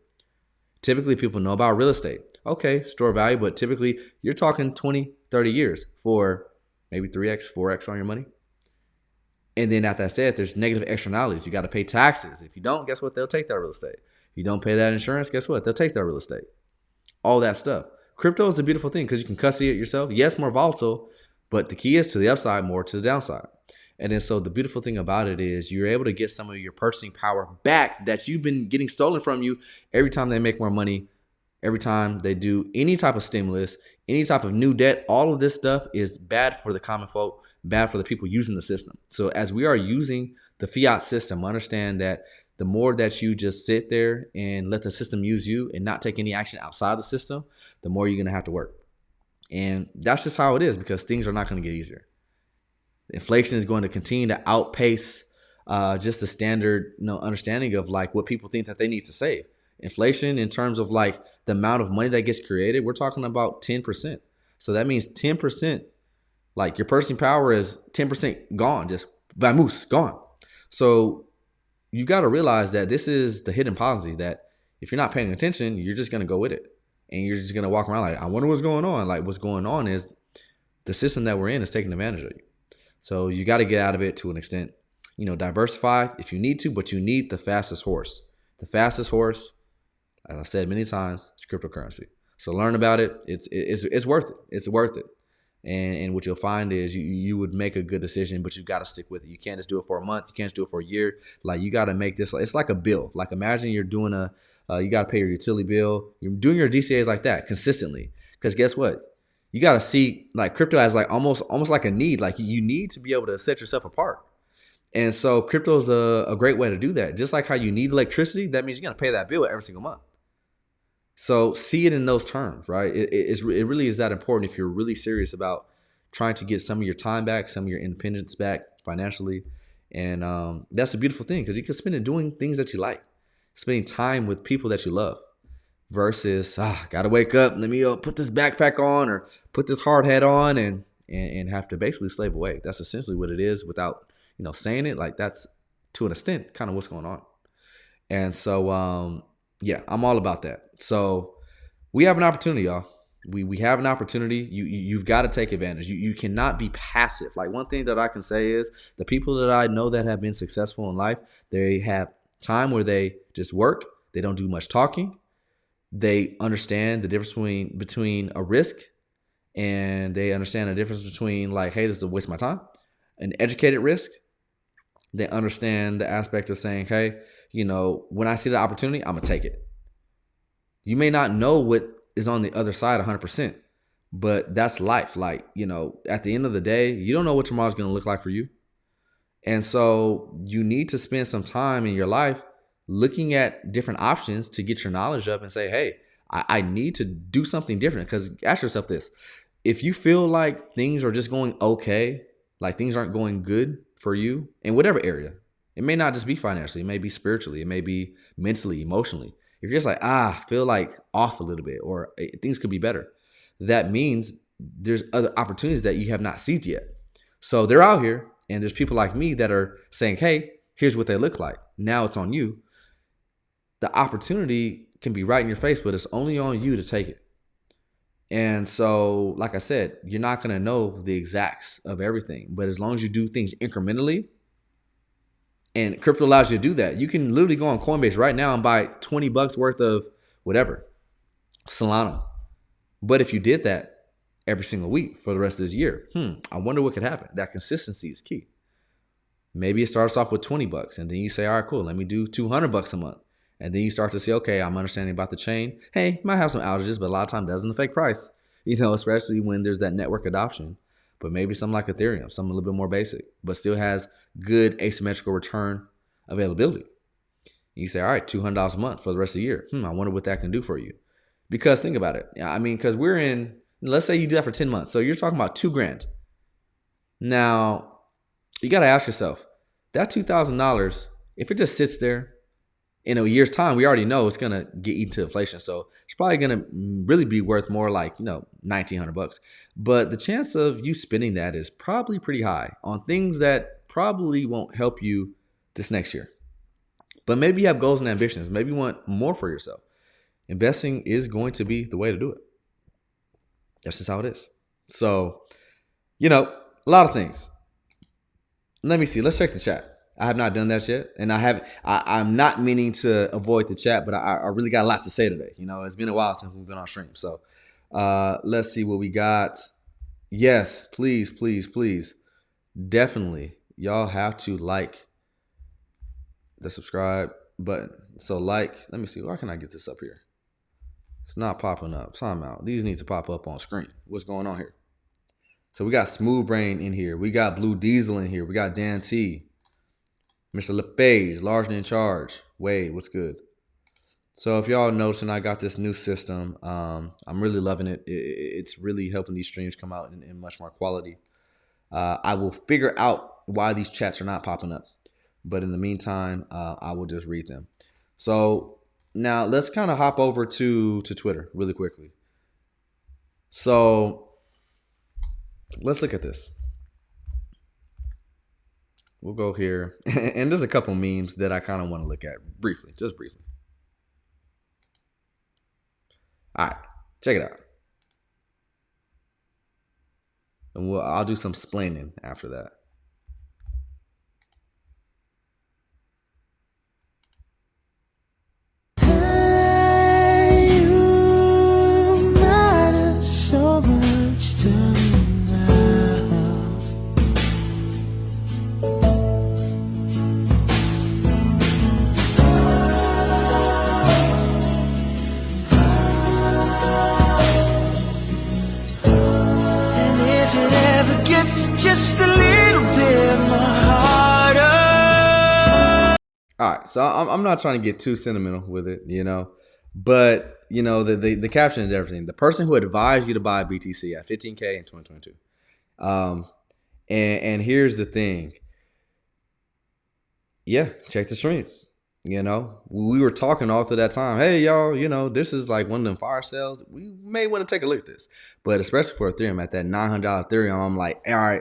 Speaker 1: Typically, people know about real estate. Okay, store value, but typically you're talking 20, 30 years for maybe 3x, 4x on your money. And then after that said, there's negative externalities. You got to pay taxes. If you don't, guess what? They'll take that real estate. If you don't pay that insurance, guess what? They'll take that real estate. All that stuff. Crypto is a beautiful thing because you can custody it yourself. Yes, more volatile, but the key is to the upside more to the downside. And then so the beautiful thing about it is you're able to get some of your purchasing power back that you've been getting stolen from you every time they make more money, every time they do any type of stimulus, any type of new debt. All of this stuff is bad for the common folk, bad for the people using the system. So as we are using the fiat system, understand that the more that you just sit there and let the system use you and not take any action outside the system, the more you're going to have to work. And that's just how it is because things are not going to get easier. Inflation is going to continue to outpace just the standard understanding of like what people think that they need to save. Inflation in terms of like the amount of money that gets created, we're talking about 10%. So that means 10%, like your purchasing power is 10% gone, just vamoose, gone. So you got to realize that this is the hidden policy that if you're not paying attention, you're just going to go with it. And you're just going to walk around like, I wonder what's going on. Like what's going on is the system that we're in is taking advantage of you. So you got to get out of it to an extent. Diversify if you need to, but you need the fastest horse. The fastest horse, as I said many times, is cryptocurrency. So learn about it. It's worth it. It's worth it. And what you'll find is you would make a good decision, but you got to stick with it. You can't just do it for a month. You can't just do it for a year. Like, you got to make this. It's like a bill. Like, imagine you're doing you got to pay your utility bill. You're doing your DCAs like that consistently. Because guess what? You got to see like crypto as like almost like a need. Like, you need to be able to set yourself apart. And so crypto is a great way to do that. Just like how you need electricity, that means you're going to pay that bill every single month. So see it in those terms, right? It really is that important if you're really serious about trying to get some of your time back, some of your independence back financially. And that's a beautiful thing, because you can spend it doing things that you like, spending time with people that you love, versus gotta wake up, let me put this backpack on or put this hard hat on and have to basically slave away. That's essentially what it is, without saying it. Like, that's to an extent kind of what's going on. And so yeah, I'm all about that. So we have an opportunity, y'all. We have an opportunity. You've got to take advantage. You cannot be passive. Like, one thing that I can say is the people that I know that have been successful in life, they have time where they just work. They don't do much talking. They understand the difference between a risk, and they understand the difference between like, hey, this is a waste of my time, an educated risk. They understand the aspect of saying, hey, when I see the opportunity, I'm going to take it. You may not know what is on the other side 100%, but that's life. Like, at the end of the day, you don't know what tomorrow's going to look like for you. And so you need to spend some time in your life looking at different options to get your knowledge up and say, hey, I need to do something different. Because ask yourself this: if you feel like things are just going okay, like things aren't going good for you in whatever area, it may not just be financially, it may be spiritually, it may be mentally, emotionally. If you're just like, I feel like off a little bit, or things could be better, that means there's other opportunities that you have not seized yet. So they're out here, and there's people like me that are saying, hey, here's what they look like. Now it's on you. The opportunity can be right in your face, but it's only on you to take it. And so, like I said, you're not going to know the exacts of everything, but as long as you do things incrementally, and crypto allows you to do that. You can literally go on Coinbase right now and buy $20 worth of whatever, Solana. But if you did that every single week for the rest of this year, I wonder what could happen. That consistency is key. Maybe it starts off with $20, and then you say, all right, cool, let me do $200 a month. And then you start to say, okay, I'm understanding about the chain. Hey, might have some outages, but a lot of times doesn't affect price, especially when there's that network adoption. But maybe something like Ethereum, something a little bit more basic, but still has good asymmetrical return availability. You say, all right, $200 a month for the rest of the year. I wonder what that can do for you. Because think about it. I mean, because let's say you do that for 10 months. So you're talking about $2,000. Now, you got to ask yourself, that $2,000, if it just sits there, in a year's time, we already know it's going to get eaten to inflation. So it's probably going to really be worth more like, $1,900. But the chance of you spending that is probably pretty high on things that probably won't help you this next year. But maybe you have goals and ambitions. Maybe you want more for yourself. Investing is going to be the way to do it. That's just how it is. So, a lot of things. Let me see. Let's check the chat. I have not done that yet, and I'm not meaning to avoid the chat, but I really got a lot to say today. It's been a while since we've been on stream, so let's see what we got. Yes, please, definitely, y'all have to like the subscribe button. So let me see. Why can I get this up here? It's not popping up. Time out. These need to pop up on screen. What's going on here? So we got Smooth Brain in here. We got Blue Diesel in here. We got Dan T. Mr. LePage, largely in charge. Wade, what's good? So if y'all noticing, I got this new system. I'm really loving it. It's really helping these streams come out in much more quality. I will figure out why these chats are not popping up. But in the meantime, I will just read them. So now let's kind of hop over to Twitter really quickly. So let's look at this. We'll go here. And there's a couple memes that I kind of want to look at briefly, just briefly. All right, check it out. And I'll do some splaining after that. Hey, you matter so much to me now. All right, so I'm not trying to get too sentimental with it, but the caption is everything. The person who advised you to buy BTC at 15K in 2022. Um, and here's the thing. Yeah, check the streams. We were talking all through that time. Hey, y'all, this is like one of them fire sales. We may want to take a look at this, but especially for Ethereum at that $900 Ethereum, I'm like, all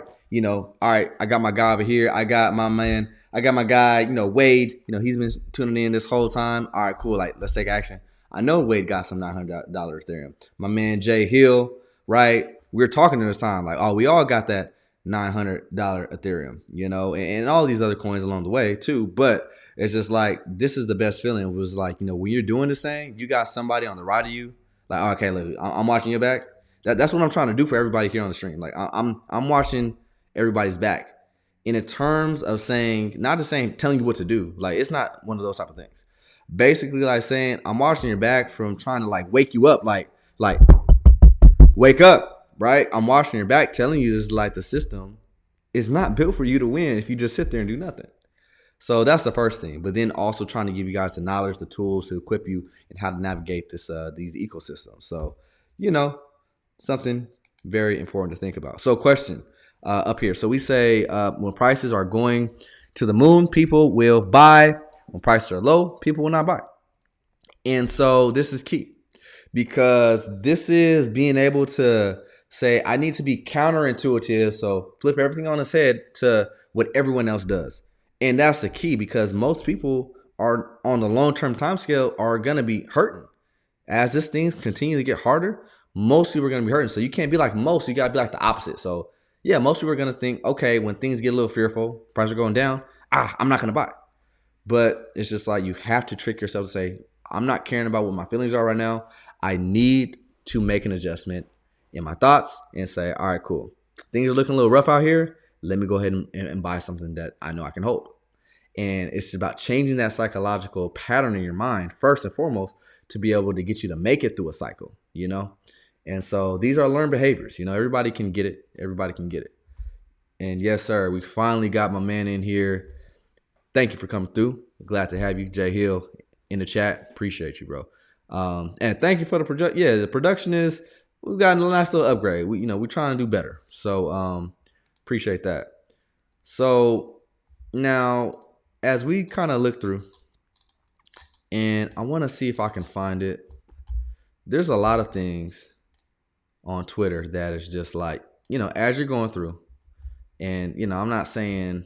Speaker 1: right, I got my guy over here. I got my man. I got my guy, Wade. He's been tuning in this whole time. All right, cool. Like, let's take action. I know Wade got some $900 Ethereum. My man Jay Hill, right? We were talking at this time, like, oh, we all got that $900 Ethereum, and all these other coins along the way too. But it's just like, this is the best feeling. It was like, when you're doing this thing, you got somebody on the right of you. Like, oh, okay, look, I'm watching your back. That's what I'm trying to do for everybody here on the stream. Like, I'm watching everybody's back in terms of saying, not just saying, telling you what to do. Like, it's not one of those type of things. Basically, like saying, I'm watching your back from trying to like wake you up, like wake up, right? I'm watching your back, telling you this, like, the system is not built for you to win if you just sit there and do nothing. So that's the first thing. But then also trying to give you guys the knowledge, the tools to equip you in how to navigate these ecosystems. So, something very important to think about. So question up here. So we say when prices are going to the moon, people will buy. When prices are low, people will not buy. And so this is key, because this is being able to say, I need to be counterintuitive. So flip everything on its head to what everyone else does. And that's the key, because most people are on the long-term time scale are going to be hurting. As this thing continue to get harder, most people are going to be hurting. So you can't be like most, you got to be like the opposite. So yeah, most people are going to think, okay, when things get a little fearful, prices are going down, I'm not going to buy. But it's just like, you have to trick yourself to say, I'm not caring about what my feelings are right now. I need to make an adjustment in my thoughts and say, all right, cool. Things are looking a little rough out here. Let me go ahead and buy something that I know I can hold. And it's about changing that psychological pattern in your mind, first and foremost, to be able to get you to make it through a cycle, And so these are learned behaviors. Everybody can get it. Everybody can get it. And yes, sir, we finally got my man in here. Thank you for coming through. Glad to have you, Jay Hill, in the chat. Appreciate you, bro. And thank you for the production. Yeah, the production is, we've gotten a nice little upgrade. We're trying to do better. So appreciate that. So now, as we kind of look through, and I want to see if I can find it. There's a lot of things on Twitter that is just like, as you're going through, and I'm not saying,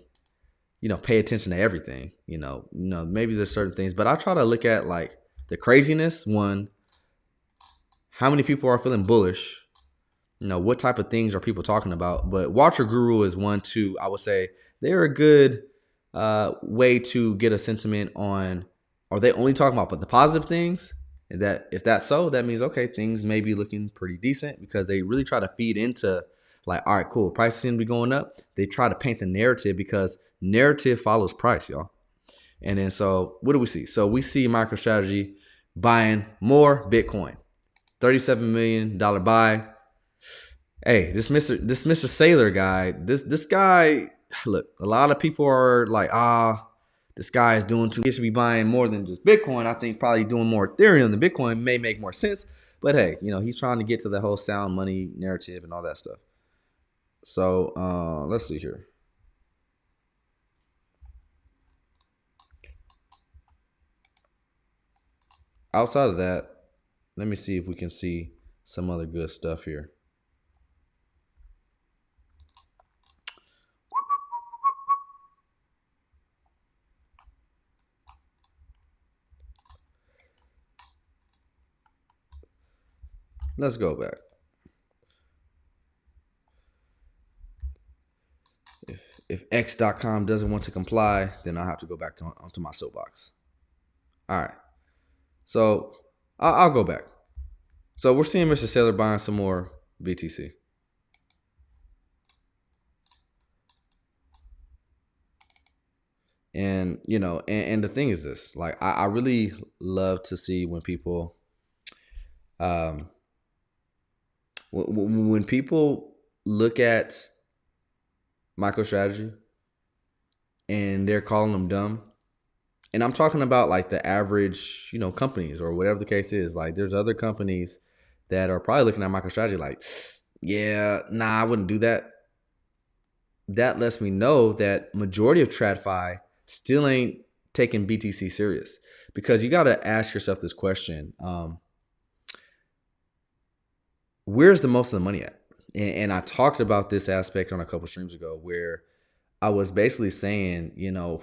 Speaker 1: pay attention to everything. Maybe there's certain things, but I try to look at like the craziness. One, how many people are feeling bullish? What type of things are people talking about? But Watcher Guru is one, too. I would say they're a good way to get a sentiment on, are they only talking about the positive things? And that if that's so, that means, okay, things may be looking pretty decent, because they really try to feed into like, all right, cool, prices seem to be going up. They try to paint the narrative, because narrative follows price, y'all. And then so what do we see? So we see MicroStrategy buying more Bitcoin, $37 million buy. Hey, this Mr. Saylor guy, this guy, look, a lot of people are like, this guy is doing too much. He should be buying more than just Bitcoin. I think probably doing more Ethereum than Bitcoin may make more sense. But hey, he's trying to get to the whole sound money narrative and all that stuff. So let's see here. Outside of that, let me see if we can see some other good stuff here. Let's go back. If X.com doesn't want to comply, then I'll have to go back onto my soapbox. All right. So I'll go back. So we're seeing Mr. Saylor buying some more BTC. And, and the thing is this, like, I really love to see when people, when people look at MicroStrategy and they're calling them dumb, And I'm talking about like the average, companies or whatever the case is. Like there's other companies that are probably looking at MicroStrategy like, yeah, nah, I wouldn't do that. That lets me know that majority of TradFi still ain't taking BTC serious, because you got to ask yourself this question. Where's the most of the money at? And I talked about this aspect on a couple streams ago, where I was basically saying,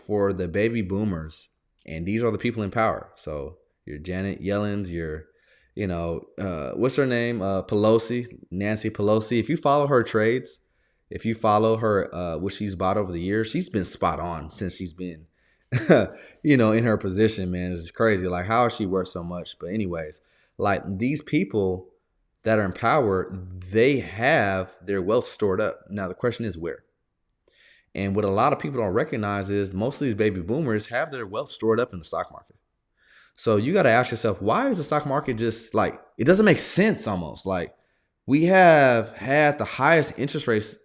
Speaker 1: for the baby boomers, and these are the people in power. So your Janet Yellen's, your, what's her name? Pelosi, Nancy Pelosi. If you follow her trades, if you follow her, what she's bought over the years, she's been spot on since she's been, in her position, man. It's crazy. Like, how is she worth so much? But anyways, like these people that are in power, they have their wealth stored up. Now, the question is where? And what a lot of people don't recognize is most of these baby boomers have their wealth stored up in the stock market. So you got to ask yourself, why is the stock market just like, it doesn't make sense almost. Like we have had the highest interest rates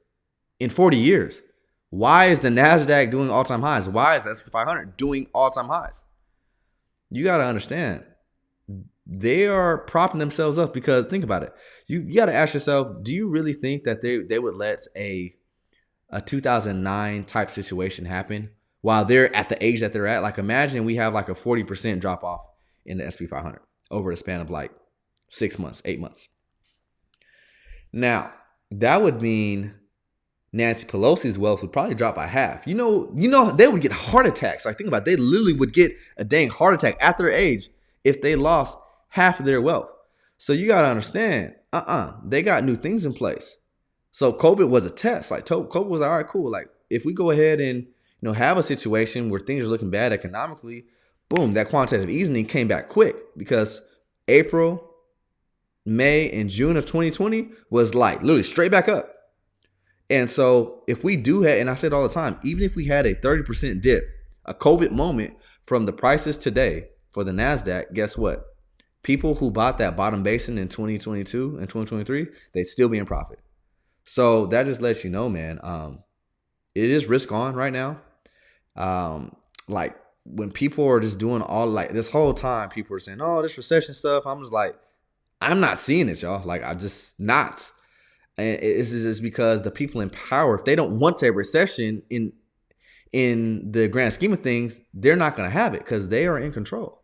Speaker 1: in 40 years. Why is the NASDAQ doing all-time highs? Why is the S&P 500 doing all-time highs? You got to understand, they are propping themselves up because think about it. You got to ask yourself, do you really think that they would let a 2009 type situation happen while they're at the age that they're at? Like imagine we have like a 40% drop off in the SP 500 over the span of like 6 months, 8 months. Now, that would mean Nancy Pelosi's wealth would probably drop by half. They would get heart attacks. Like think about it, they literally would get a dang heart attack at their age if they lost half of their wealth. So you got to understand, they got new things in place. So COVID was a test. Like COVID was all right, cool. Like if we go ahead and have a situation where things are looking bad economically, boom, that quantitative easing came back quick, because April, May, and June of 2020 was like literally straight back up. And so if we do have, and I said all the time, even if we had a 30% dip, a COVID moment from the prices today for the NASDAQ, guess what? People who bought that bottom basin in 2022 and 2023, they'd still be in profit. So that just lets you know, man, it is risk on right now. Like when people are just doing all like this whole time, people are saying, oh, this recession stuff. I'm just like, I'm not seeing it, y'all. Like I'm just not. And it's just because the people in power, if they don't want a recession in the grand scheme of things, they're not going to have it because they are in control.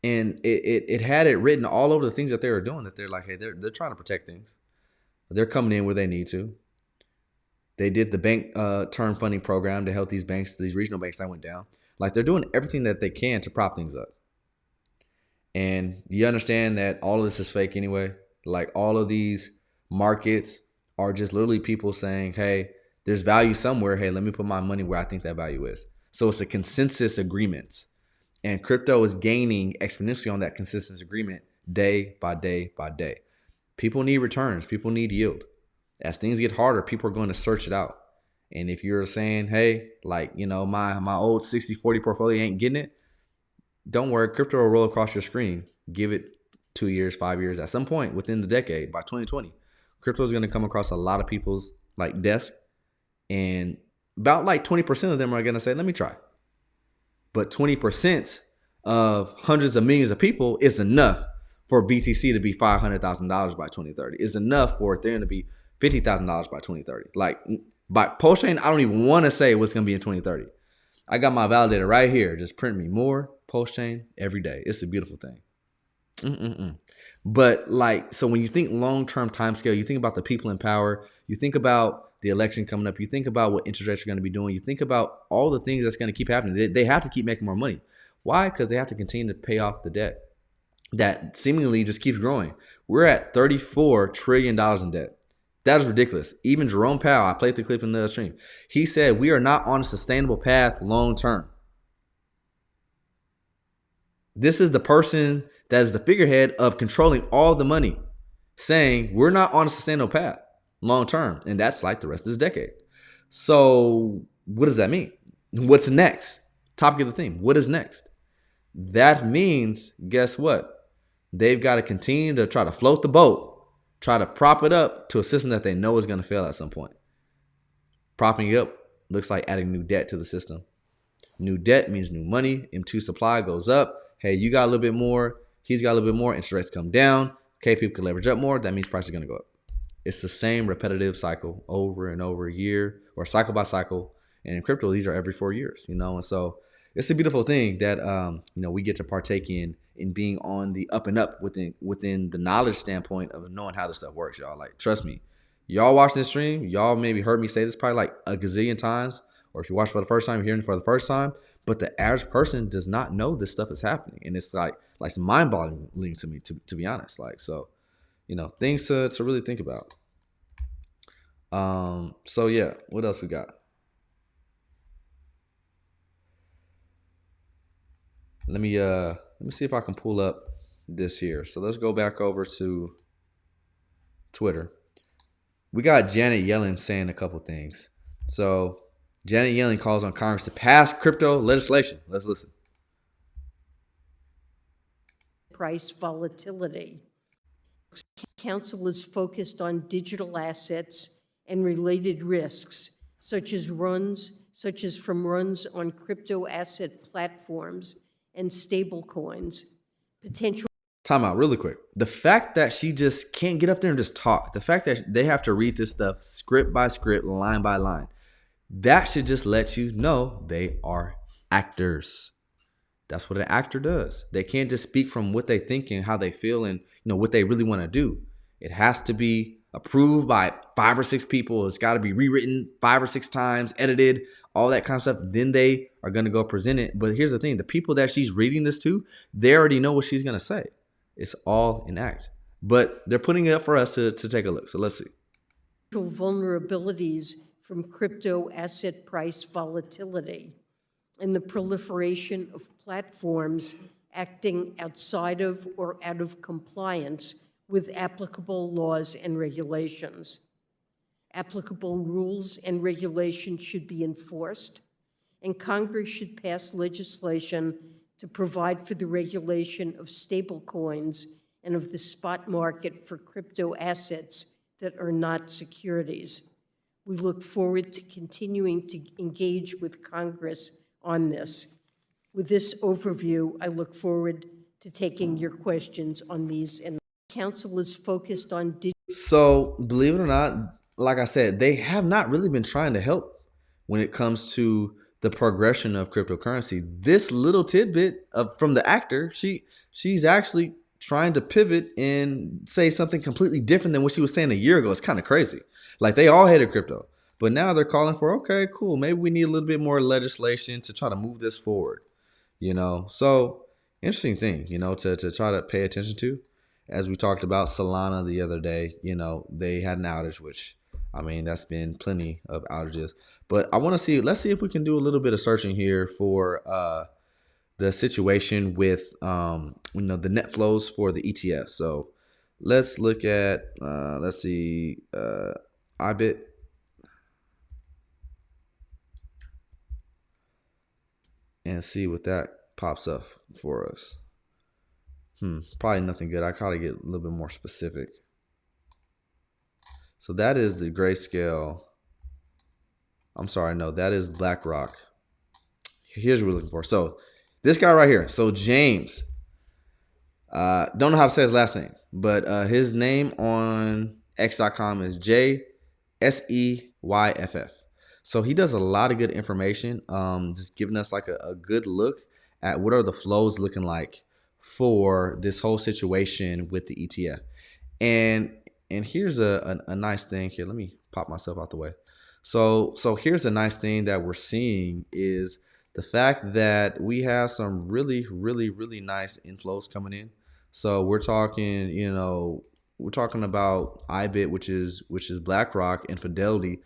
Speaker 1: And it had it written all over the things that they were doing, that they're like, hey, they're trying to protect things. They're coming in where they need to. They did the bank term funding program to help these banks, these regional banks that went down. Like they're doing everything that they can to prop things up. And you understand that all of this is fake anyway. Like all of these markets are just literally people saying, hey, there's value somewhere. Hey, let me put my money where I think that value is. So it's a consensus agreement. And crypto is gaining exponentially on that consensus agreement day by day by day. People need returns. People need yield. As things get harder, people are going to search it out. And if you're saying, hey, like, my old 60-40 portfolio ain't getting it, don't worry. Crypto will roll across your screen. Give it 2 years, 5 years. At some point within the decade, by 2020, crypto is going to come across a lot of people's like desk. And about like 20% of them are going to say, let me try. But 20% of hundreds of millions of people is enough for BTC to be $500,000 by 2030. Is enough for Ethereum to be $50,000 by 2030. Like by post-chain, I don't even want to say what's going to be in 2030. I got my validator right here. Just print me more post-chain every day. It's a beautiful thing. But like, so when you think long-term time scale, you think about the people in power, you think about the election coming up, you think about what interest rates are going to be doing, you think about all the things that's going to keep happening. They have to keep making more money. Why? Because they have to continue to pay off the debt that seemingly just keeps growing. We're at $34 trillion in debt. That is ridiculous. Even Jerome Powell, I played the clip in the stream, he said we are not on a sustainable path long term. This is the person that is the figurehead of controlling all the money, saying we're not on a sustainable path long term. And that's like the rest of this decade. So what does that mean? What's next? Topic of the theme. What is next? That means, guess what? They've got to continue to try to float the boat, try to prop it up to a system that they know is going to fail at some point. Propping it up looks like adding new debt to the system. New debt means new money. M2 supply goes up. Hey, you got a little bit more. He's got a little bit more. Interest rates come down. Okay, people can leverage up more. That means prices are going to go up. It's the same repetitive cycle over and over a year or cycle by cycle. And in crypto, these are every 4 years, And so it's a beautiful thing that, we get to partake in being on the up and up within the knowledge standpoint of knowing how this stuff works, y'all. Like, trust me, y'all watching this stream, y'all maybe heard me say this probably like a gazillion times, or if you watch for the first time, you're hearing it for the first time. But the average person does not know this stuff is happening, and it's like it's mind-boggling to me, to be honest. Like, so, things to really think about. So yeah, what else we got? Let me see if I can pull up this here. So let's go back over to Twitter. We got Janet Yellen saying a couple things. So Janet Yellen calls on Congress to pass crypto legislation. Let's listen.
Speaker 2: Price volatility. Council is focused on digital assets and related risks, such as from runs on crypto asset platforms and stablecoins. Potential.
Speaker 1: Time out really quick. The fact that she just can't get up there and just talk, the fact that they have to read this stuff script by script, line by line, that should just let you know they are actors. That's what an actor does. They can't just speak from what they think and how they feel and what they really want to do. It has to be approved by 5 or 6 people. It's got to be rewritten 5 or 6 times, edited, all that kind of stuff. Then they are going to go present it. But here's the thing. The people that she's reading this to, they already know what she's going to say. It's all an act. But they're putting it up for us to take a look. So let's see.
Speaker 2: Vulnerabilities from crypto asset price volatility and the proliferation of platforms acting outside of or out of compliance with applicable laws and regulations. Applicable rules and regulations should be enforced, and Congress should pass legislation to provide for the regulation of stablecoins and of the spot market for crypto assets that are not securities. We look forward to continuing to engage with Congress on this. With this overview, I look forward to taking your questions on these. And the Council is focused on
Speaker 1: So, believe it or not, like I said, they have not really been trying to help when it comes to the progression of cryptocurrency. This little tidbit from the actor, she's actually trying to pivot and say something completely different than what she was saying a year ago. It's kind of crazy. Like, they all hated crypto, but now they're calling for, okay, cool, maybe we need a little bit more legislation to try to move this forward. So interesting thing, to try to pay attention to. As we talked about Solana the other day, they had an outage, which, I mean, that's been plenty of outages. But I want to see, let's see if we can do a little bit of searching here for the situation with, the net flows for the ETF. So let's look at, let's see, IBIT. And see what that pops up for us. Probably nothing good. I gotta get a little bit more specific. So that is the Grayscale. I'm sorry, no, that is BlackRock. Here's what we're looking for. So this guy right here. So James. Don't know how to say his last name, but his name on X.com is JSEYFF. So he does a lot of good information, just giving us like a good look at what are the flows looking like for this whole situation with the ETF. And here's a nice thing here. Let me pop myself out the way. So here's a nice thing that we're seeing is the fact that we have some really, really, really nice inflows coming in. So we're talking, about IBIT, which is BlackRock, and Fidelity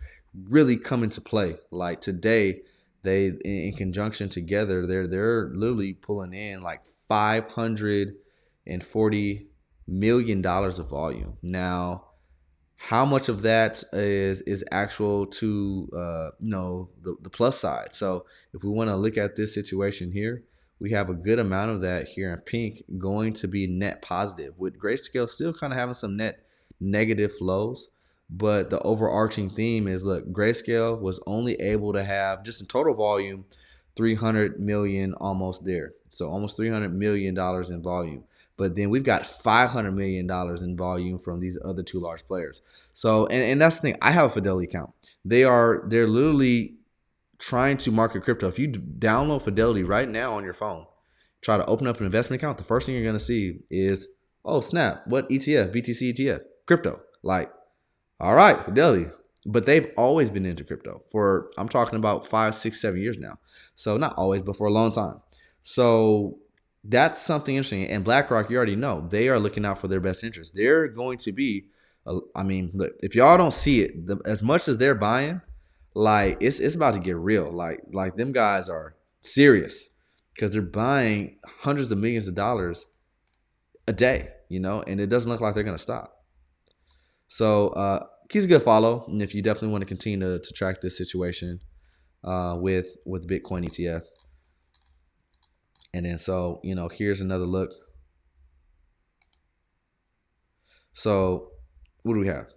Speaker 1: really come into play. Like today, they in conjunction together, they're literally pulling in like $540 million of volume. Now, how much of that is actual to the plus side? So if we want to look at this situation here, we have a good amount of that here in pink going to be net positive, with Grayscale still kind of having some net negative flows. But the overarching theme is, look, Grayscale was only able to have, just in total volume, 300 million almost there. So almost $300 million in volume. But then we've got $500 million in volume from these other two large players. So and that's the thing. I have a Fidelity account. They're literally trying to market crypto. If you download Fidelity right now on your phone, try to open up an investment account, the first thing you're going to see is, oh snap, what ETF? BTC ETF, crypto. Like, all right, Fidelity. But they've always been into crypto for, I'm talking about 5, 6, 7 years now. So not always, but for a long time. So that's something interesting. And BlackRock, you already know, they are looking out for their best interest. They're going to be, I mean, look, if y'all don't see it, as much as they're buying, like it's about to get real. Like them guys are serious because they're buying hundreds of millions of dollars a day, and it doesn't look like they're gonna stop. So he's a good follow, and if you definitely want to continue to track this situation with Bitcoin ETF, and then so here's another look. So what do we have?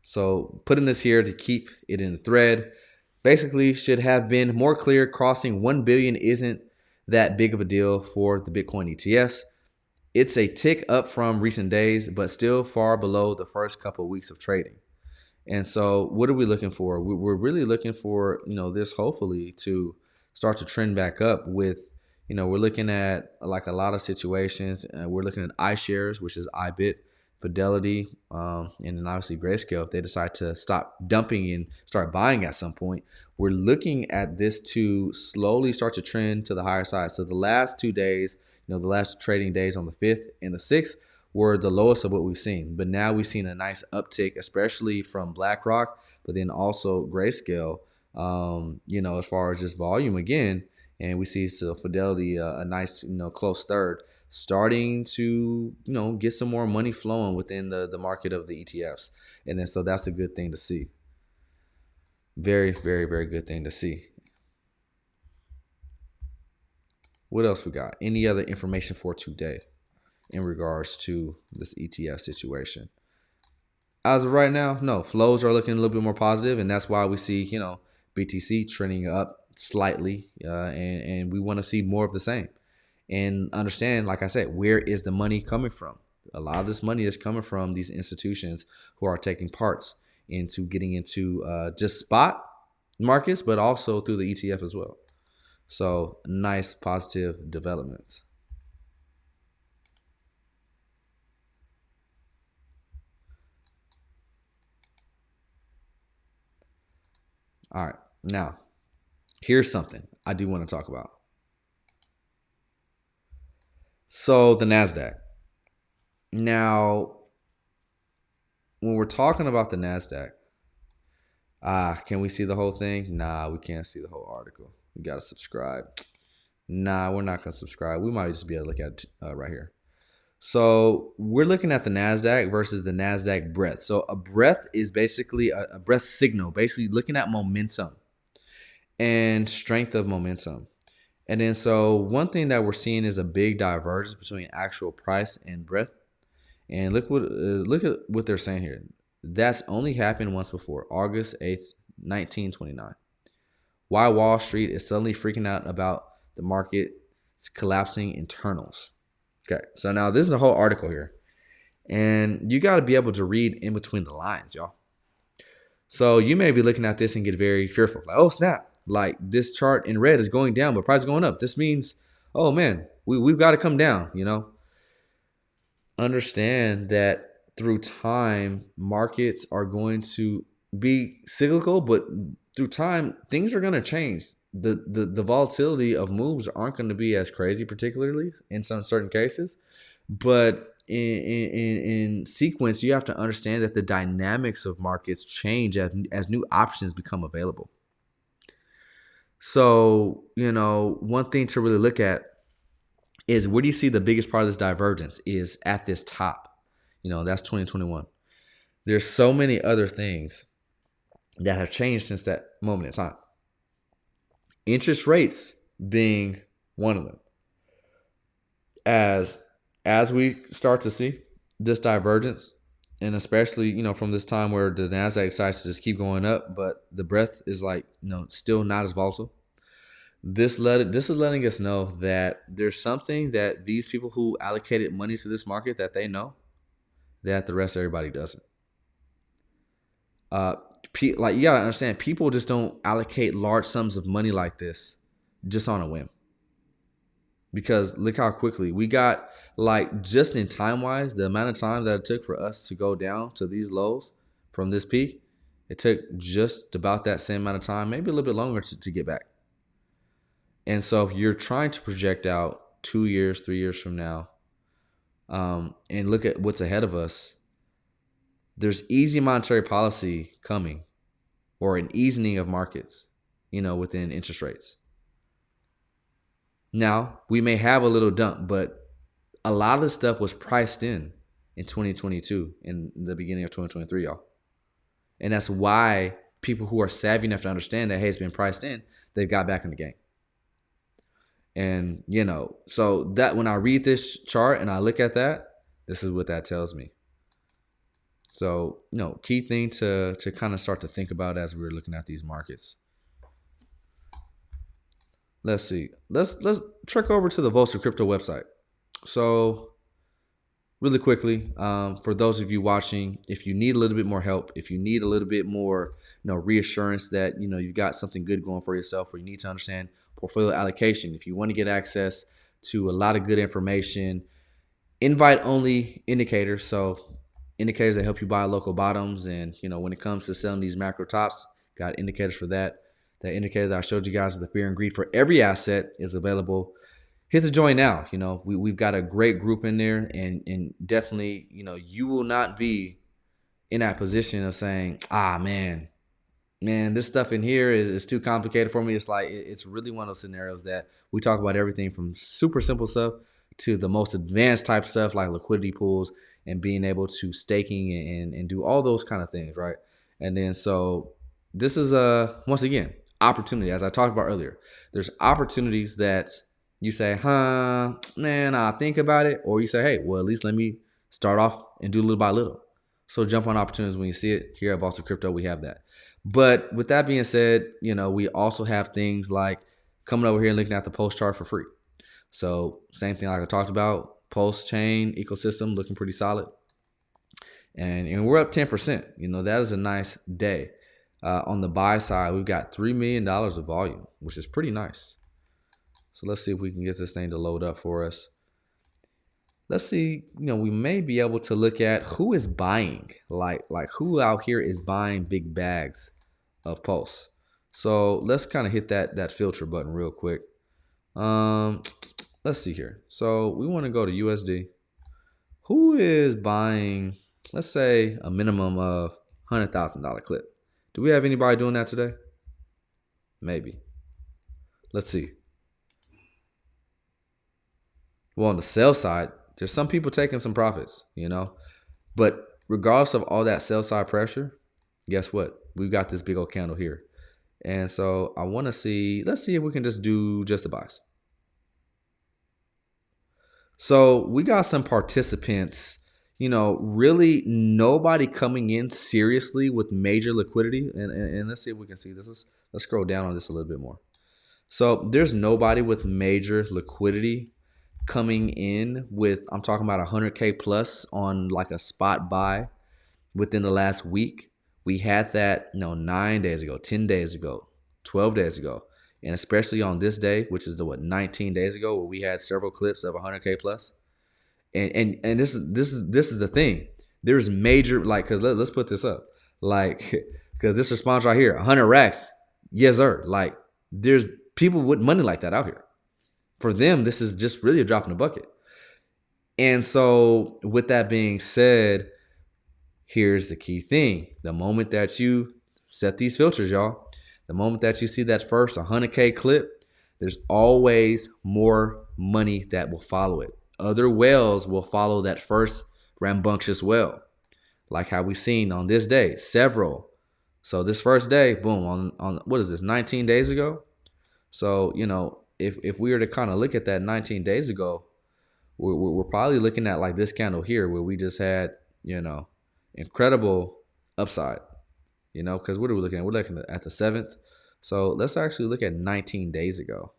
Speaker 1: So putting this here to keep it in the thread, basically should have been more clear. Crossing 1 billion isn't that big of a deal for the Bitcoin ETFs. It's a tick up from recent days, but still far below the first couple of weeks of trading. And so what are we looking for? We're really looking for, this hopefully to start to trend back up with, we're looking at like a lot of situations. We're looking at iShares, which is iBit, Fidelity, and then obviously Grayscale. If they decide to stop dumping and start buying at some point, we're looking at this to slowly start to trend to the higher side. So the last 2 days, the last trading days on the 5th and the 6th were the lowest of what we've seen. But now we've seen a nice uptick, especially from BlackRock, but then also Grayscale, as far as just volume again. And we see so Fidelity, a nice, close third, starting to, get some more money flowing within the market of the ETFs. And then so that's a good thing to see. Very, very, very good thing to see. What else we got? Any other information for today in regards to this ETF situation? As of right now, no, flows are looking a little bit more positive, and that's why we see, BTC trending up slightly, and we want to see more of the same. And understand, like I said, where is the money coming from? A lot of this money is coming from these institutions who are taking parts into getting into just spot markets, but also through the ETF as well. So nice positive developments. All right, now here's something I do want to talk about. So the NASDAQ. Now, when we're talking about the NASDAQ, can we see the whole thing? Nah, we can't see the whole article. We got to subscribe. Nah, we're not going to subscribe. We might just be able to look at it right here. So we're looking at the NASDAQ versus the NASDAQ breadth. So a breadth is basically a breadth signal, basically looking at momentum and strength of momentum. And then so one thing that we're seeing is a big divergence between actual price and breadth. And look at what they're saying here. That's only happened once before, August 8th, 1929. Why Wall Street is suddenly freaking out about the market collapsing internals. Okay, so now this is a whole article here. And you got to be able to read in between the lines, y'all. So you may be looking at this and get very fearful. Like, oh, snap. Like this chart in red is going down, but price is going up. This means, oh, man, we've got to come down, Understand that through time, markets are going to be cyclical, but through time, things are going to change. The volatility of moves aren't going to be as crazy, particularly in some certain cases. But in sequence, you have to understand that the dynamics of markets change as new options become available. So, one thing to really look at is where do you see the biggest part of this divergence is at this top. That's 2021. There's so many other things that have changed since that moment in time. Interest rates being one of them. As we start to see this divergence, and especially, from this time where the NASDAQ decides to just keep going up, but the breadth is like, still not as volatile. This is letting us know that there's something that these people who allocated money to this market that they know that the rest of everybody doesn't. Uh, like you gotta understand, people just don't allocate large sums of money like this just on a whim. Because look how quickly we got, like, just in time wise, the amount of time that it took for us to go down to these lows from this peak, it took just about that same amount of time, maybe a little bit longer to get back. And so if you're trying to project out 2 years, 3 years from now, and look at what's ahead of us, there's easy monetary policy coming, or an easing of markets, within interest rates. Now, we may have a little dump, but a lot of the stuff was priced in 2022, in the beginning of 2023, y'all. And that's why people who are savvy enough to understand that, hey, it's been priced in, they've got back in the game. And, so that when I read this chart and I look at that, this is what that tells me. So, key thing to kind of start to think about as we're looking at these markets. Let's see. Let's trek over to the Volster Crypto website. So, really quickly, for those of you watching, if you need a little bit more help, if you need a little bit more, reassurance that you've got something good going for yourself, or you need to understand portfolio allocation, if you want to get access to a lot of good information, invite-only indicators. So indicators that help you buy local bottoms, and when it comes to selling these macro tops, got indicators for that. That indicator that I showed you guys, the fear and greed for every asset, is available. Hit the join now. We've got a great group in there, and definitely, you will not be in that position of saying, man, this stuff in here is too complicated for me. It's like, it's really one of those scenarios that we talk about everything from super simple stuff to the most advanced type stuff like liquidity pools and being able to staking and do all those kind of things, right? And then so this is once again, opportunity. As I talked about earlier, there's opportunities that you say, man, I'll think about it. Or you say, hey, well, at least let me start off and do little by little. So jump on opportunities when you see it. Here at Volster Crypto, we have that. But with that being said, we also have things like coming over here and looking at the Pulse chart for free. So same thing like I talked about, Pulse chain ecosystem looking pretty solid. And we're up 10%. That is a nice day. On the buy side, we've got $3 million of volume, which is pretty nice. So let's see if we can get this thing to load up for us. Let's see, we may be able to look at who is buying, like who out here is buying big bags of Pulse. So let's kind of hit that filter button real quick. Let's see here. So we want to go to USD. Who is buying, let's say, a minimum of $100,000 clip? Do we have anybody doing that today? Maybe. Let's see. Well, on the sell side, there's some people taking some profits, but regardless of all that sell side pressure, guess what? We've got this big old candle here. And so I want to see, let's see if we can just do just the buys. So we got some participants, really nobody coming in seriously with major liquidity. And let's see if we can see this. Let's scroll down on this a little bit more. So there's nobody with major liquidity coming in with, I'm talking about 100K plus on like a spot buy within the last week. We had that 9 days ago, 10 days ago, 12 days ago, and especially on this day, which is 19 days ago, where we had several clips of 100K plus. And this is the thing. There's major, like, because let's put this up, like, because this response right here, 100 racks, yes sir. Like, there's people with money like that out here. For them, this is just really a drop in the bucket. And so with that being said, here's the key thing. The moment that you set these filters, y'all, the moment that you see that first 100K clip, there's always more money that will follow it. Other whales will follow that first rambunctious whale, like how we seen on this day, several. So this first day, boom, on what is this, 19 days ago? So, if we were to kind of look at that 19 days ago, we're probably looking at like this candle here, where we just had, incredible upside, because what are we looking at? We're looking at the 7th. So let's actually look at 19 days ago.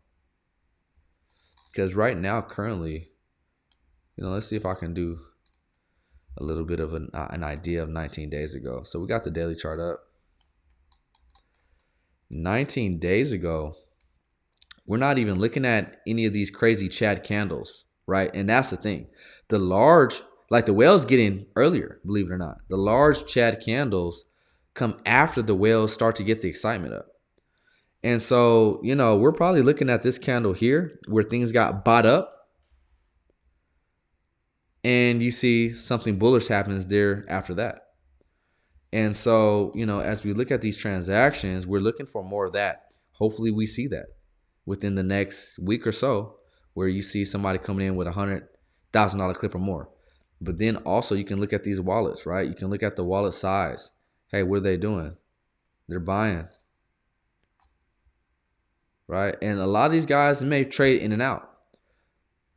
Speaker 1: Because right now, currently, let's see if I can do a little bit of an idea of 19 days ago. So we got the daily chart up. 19 days ago, we're not even looking at any of these crazy Chad candles, right? And that's the thing. The large, like the whales get in earlier, believe it or not. The large Chad candles come after the whales start to get the excitement up. And so, we're probably looking at this candle here where things got bought up, and you see something bullish happens there after that. And so, as we look at these transactions, we're looking for more of that. Hopefully we see that within the next week or so, where you see somebody coming in with $100,000 clip or more. But then also you can look at these wallets, right? You can look at the wallet size. Hey, what are they doing? They're buying, right? And a lot of these guys may trade in and out.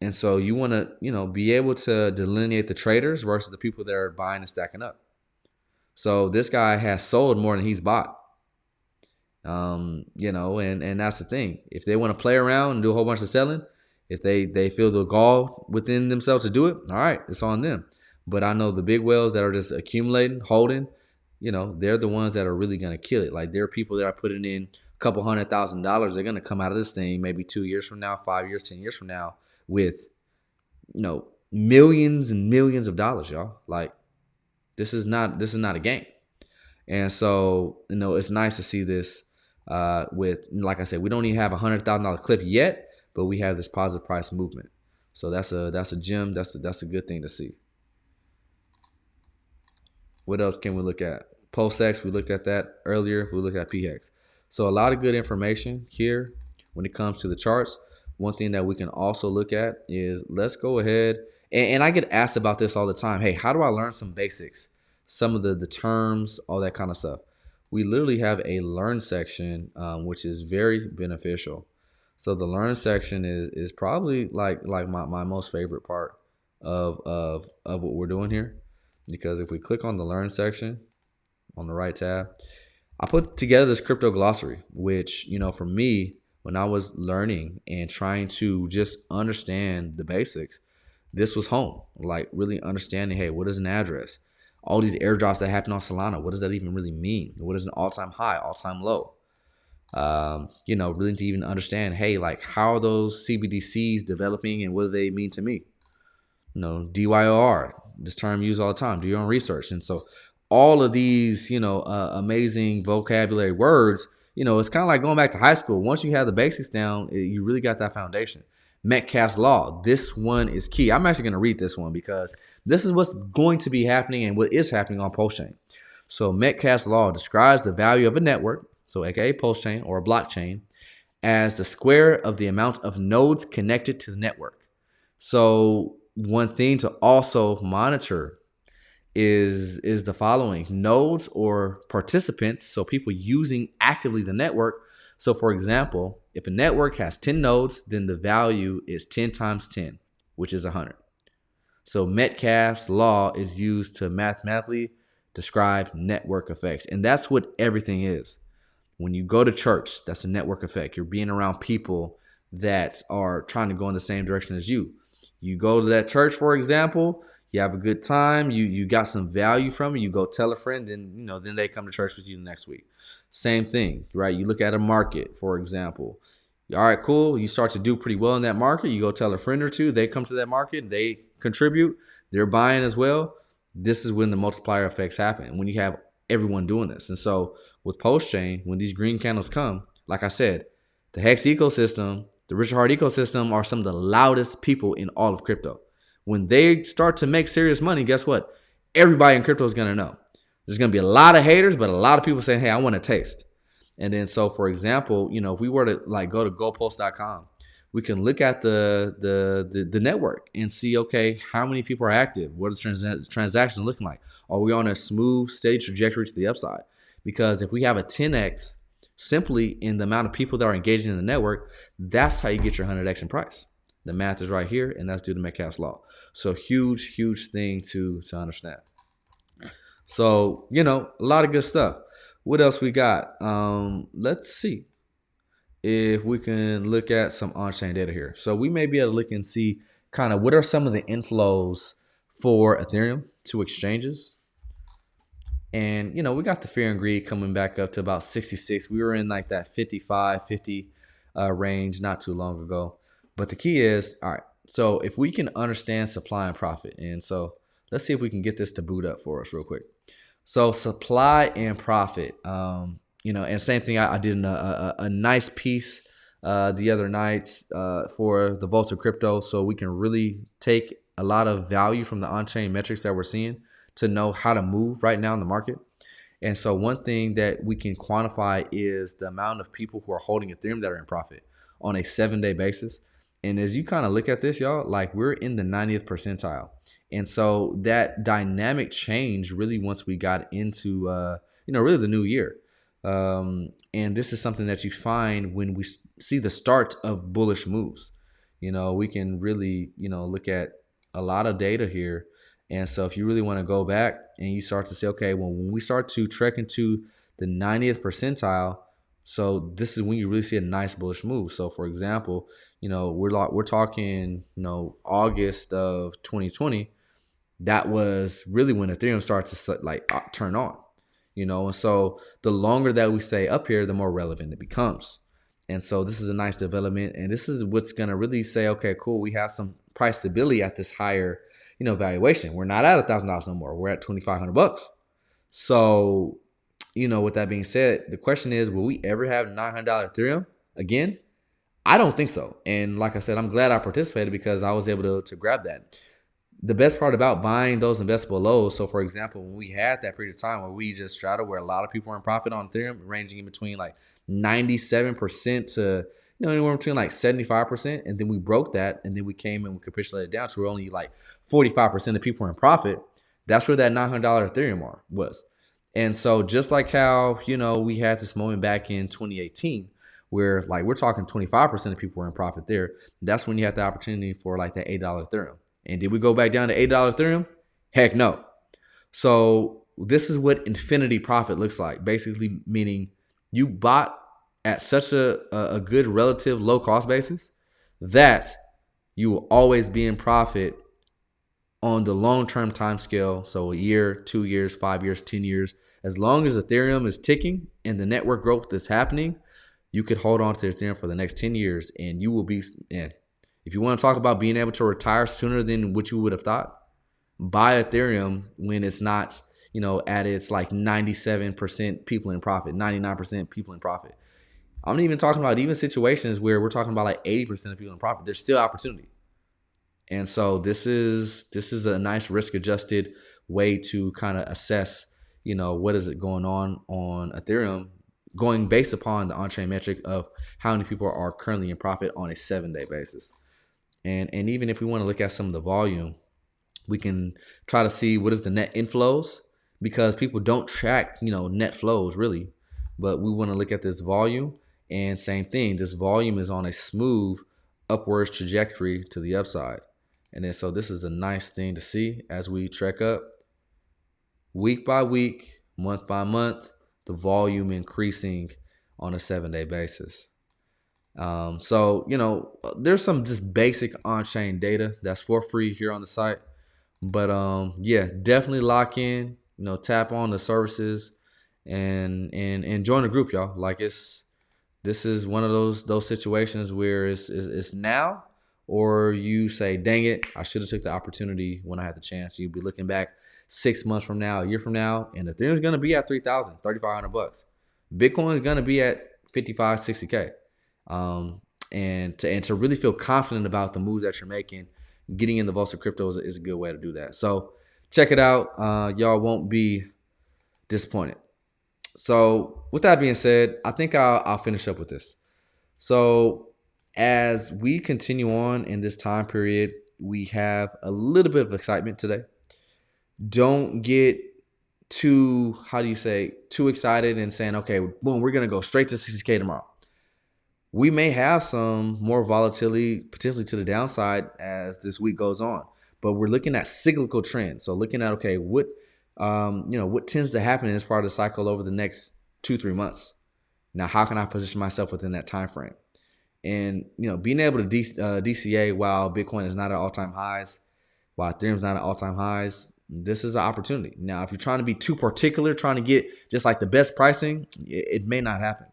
Speaker 1: And so you want to, be able to delineate the traders versus the people that are buying and stacking up. So this guy has sold more than he's bought. And that's the thing. If they want to play around and do a whole bunch of selling, if they feel the gall within themselves to do it, all right, it's on them. But I know the big whales that are just accumulating, holding, they're the ones that are really going to kill it. Like there are people that are putting in a couple $100,000. They're going to come out of this thing maybe 2 years from now, 5 years, 10 years from now with, millions and millions of dollars, y'all. Like this is not a game. And so, it's nice to see this with, like I said, we don't even have $100,000 clip yet, but we have this positive price movement. So that's a gem. That's a good thing to see. What else can we look at? PostX, we looked at that earlier. We looked at PX. So a lot of good information here when it comes to the charts. One thing that we can also look at is let's go ahead. And I get asked about this all the time. Hey, how do I learn some basics? Some of the terms, all that kind of stuff. We literally have a learn section, which is very beneficial. So the learn section is probably like my most favorite part of what we're doing here. Because if we click on the learn section on the right tab, I put together this crypto glossary, which, for me, when I was learning and trying to just understand the basics, this was home. Like really understanding, hey, what is an address? All these airdrops that happen on Solana, what does that even really mean? What is an all-time high, all-time low? Really to even understand, hey, like how are those CBDCs developing and what do they mean to me? DYOR, this term used all the time, do your own research. And so all of these, amazing vocabulary words, it's kind of like going back to high school. Once you have the basics down, you really got that foundation. Metcalfe's law, this one is key. I'm actually going to read this one because this is what's going to be happening and what is happening on Postchain. So Metcalfe's law describes the value of a network, so aka Postchain or a blockchain, as the square of the amount of nodes connected to the network. So one thing to also monitor is the following: nodes or participants, so people using actively the network. So for example, if a network has 10 nodes, then the value is 10 times 10, which is 100. So Metcalfe's law is used to mathematically describe network effects. And that's what everything is. When you go to church, that's a network effect. You're being around people that are trying to go in the same direction as you. You go to that church, for example, you have a good time, you got some value from it, you go tell a friend, then they come to church with you the next week. Same thing, right? You look at a market, for example. All right, cool. You start to do pretty well in that market. You go tell a friend or two, they come to that market, they contribute, they're buying as well. This is when the multiplier effects happen, when you have everyone doing this. And so with Postchain, when these green candles come, like I said, the Hex ecosystem, the Richard Heart ecosystem are some of the loudest people in all of crypto. When they start to make serious money, guess what? Everybody in crypto is going to know. There's going to be a lot of haters, but a lot of people saying, hey, I want a taste. And then so, for example, if we were to like go to gopost.com, we can look at the network and see, okay, how many people are active? What are the transactions looking like? Are we on a smooth, steady trajectory to the upside? Because if we have a 10x simply in the amount of people that are engaging in the network, that's how you get your 100x in price. The math is right here, and that's due to Metcalfe's law. So huge thing to understand. So, a lot of good stuff. What else we got? Let's see. if we can look at some on-chain data here. So we may be able to look and see kind of what are some of the inflows for Ethereum to exchanges. And, we got the fear and greed coming back up to about 66. We were in like that 55, 50 range not too long ago. But the key is, all right, so if we can understand supply and profit, and so let's see if we can get this to boot up for us real quick. So supply and profit, and same thing. I did a nice piece the other night for the Volta Crypto, so we can really take a lot of value from the on-chain metrics that we're seeing to know how to move right now in the market. And so one thing that we can quantify is the amount of people who are holding Ethereum that are in profit on a 7-day basis. And as you kind of look at this, y'all, like we're in the 90th percentile. And so that dynamic change really once we got into, really the new year. And this is something that you find when we see the start of bullish moves. We can really, look at a lot of data here. And so if you really want to go back and you start to say, okay, well, when we start to trek into the 90th percentile, so this is when you really see a nice bullish move. So for example, we're talking, August of 2020. That was really when Ethereum started to turn on, and so the longer that we stay up here, the more relevant it becomes. And so this is a nice development, and this is what's going to really say, okay, cool, we have some price stability at this higher, valuation. We're not at $1,000 no more. We're at $2,500. So, with that being said, the question is, will we ever have $900 Ethereum again? I don't think so. And like I said, I'm glad I participated because I was able to grab that. The best part about buying those investable lows, so for example, when we had that period of time where we just straddled where a lot of people were in profit on Ethereum, ranging in between like 97% to anywhere between like 75%, and then we broke that, and then we came and we capitulated down to where only like 45% of people were in profit. That's where that $900 Ethereum was. And so just like how we had this moment back in 2018 where like we're talking 25% of people were in profit there, that's when you had the opportunity for like that $8 Ethereum. And did we go back down to $8 Ethereum? Heck no. So this is what infinity profit looks like. Basically meaning you bought at such a good relative low cost basis that you will always be in profit on the long-term time scale. So a year, 2 years, 5 years, 10 years. As long as Ethereum is ticking and the network growth is happening, you could hold on to Ethereum for the next 10 years and you will be in. If you want to talk about being able to retire sooner than what you would have thought, buy Ethereum when it's not, at its like 97% people in profit, 99% people in profit. I'm even talking about even situations where we're talking about like 80% of people in profit. There's still opportunity. And so this is a nice risk adjusted way to kind of assess, what is it going on Ethereum, going based upon the on-chain metric of how many people are currently in profit on a 7-day basis. And even if we want to look at some of the volume, we can try to see what is the net inflows, because people don't track, net flows really, but we want to look at this volume. And same thing, this volume is on a smooth upwards trajectory to the upside. And then so this is a nice thing to see as we trek up week by week, month by month, the volume increasing on a 7-day basis. So there's some just basic on-chain data that's for free here on the site. But yeah, definitely lock in, tap on the services and join the group, y'all. Like this is one of those situations where it's now, or you say, dang it, I should have took the opportunity when I had the chance. You'd be looking back 6 months from now, a year from now, and Ethereum's gonna be at 3,000, $3,500. Bitcoin is gonna be at 55, 60K. And to really feel confident about the moves that you're making, getting in the Volta crypto is a good way to do that. So check it out. Y'all won't be disappointed. So with that being said, I think I'll finish up with this. So as we continue on in this time period, we have a little bit of excitement today. Don't get too, too excited and saying, okay, boom, we're going to go straight to 60K tomorrow. We may have some more volatility potentially to the downside as this week goes on, but we're looking at cyclical trends. So looking at, okay, what tends to happen in this part of the cycle over the next 2-3 months. Now, how can I position myself within that time frame? And being able to DCA while Bitcoin is not at all-time highs, while Ethereum's not at all-time highs, this is an opportunity. Now, if you're trying to be too particular, trying to get just like the best pricing, it may not happen.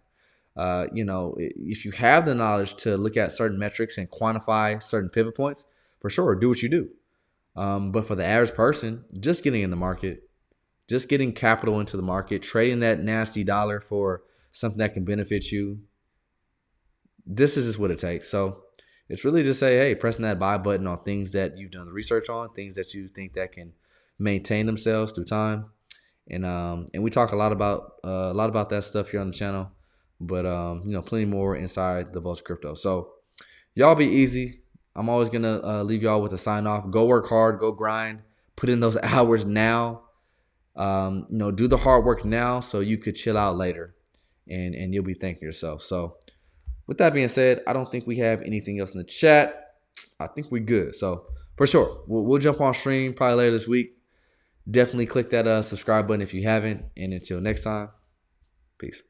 Speaker 1: If you have the knowledge to look at certain metrics and quantify certain pivot points, for sure, do what you do. But for the average person, just getting in the market, just getting capital into the market, trading that nasty dollar for something that can benefit you, this is just what it takes. So it's really just say, hey, pressing that buy button on things that you've done the research on, things that you think that can maintain themselves through time. And we talk a lot about that stuff here on the channel, but plenty more inside the Vulture Crypto. So y'all be easy. I'm always gonna leave y'all with a sign off. Go work hard, go grind, put in those hours now. Do the hard work now so you could chill out later, and you'll be thanking yourself. So with that being said, I don't think we have anything else in the chat. I think we're good. So for sure, we'll jump on stream probably later this week. Definitely click that subscribe button if you haven't. And until next time, peace.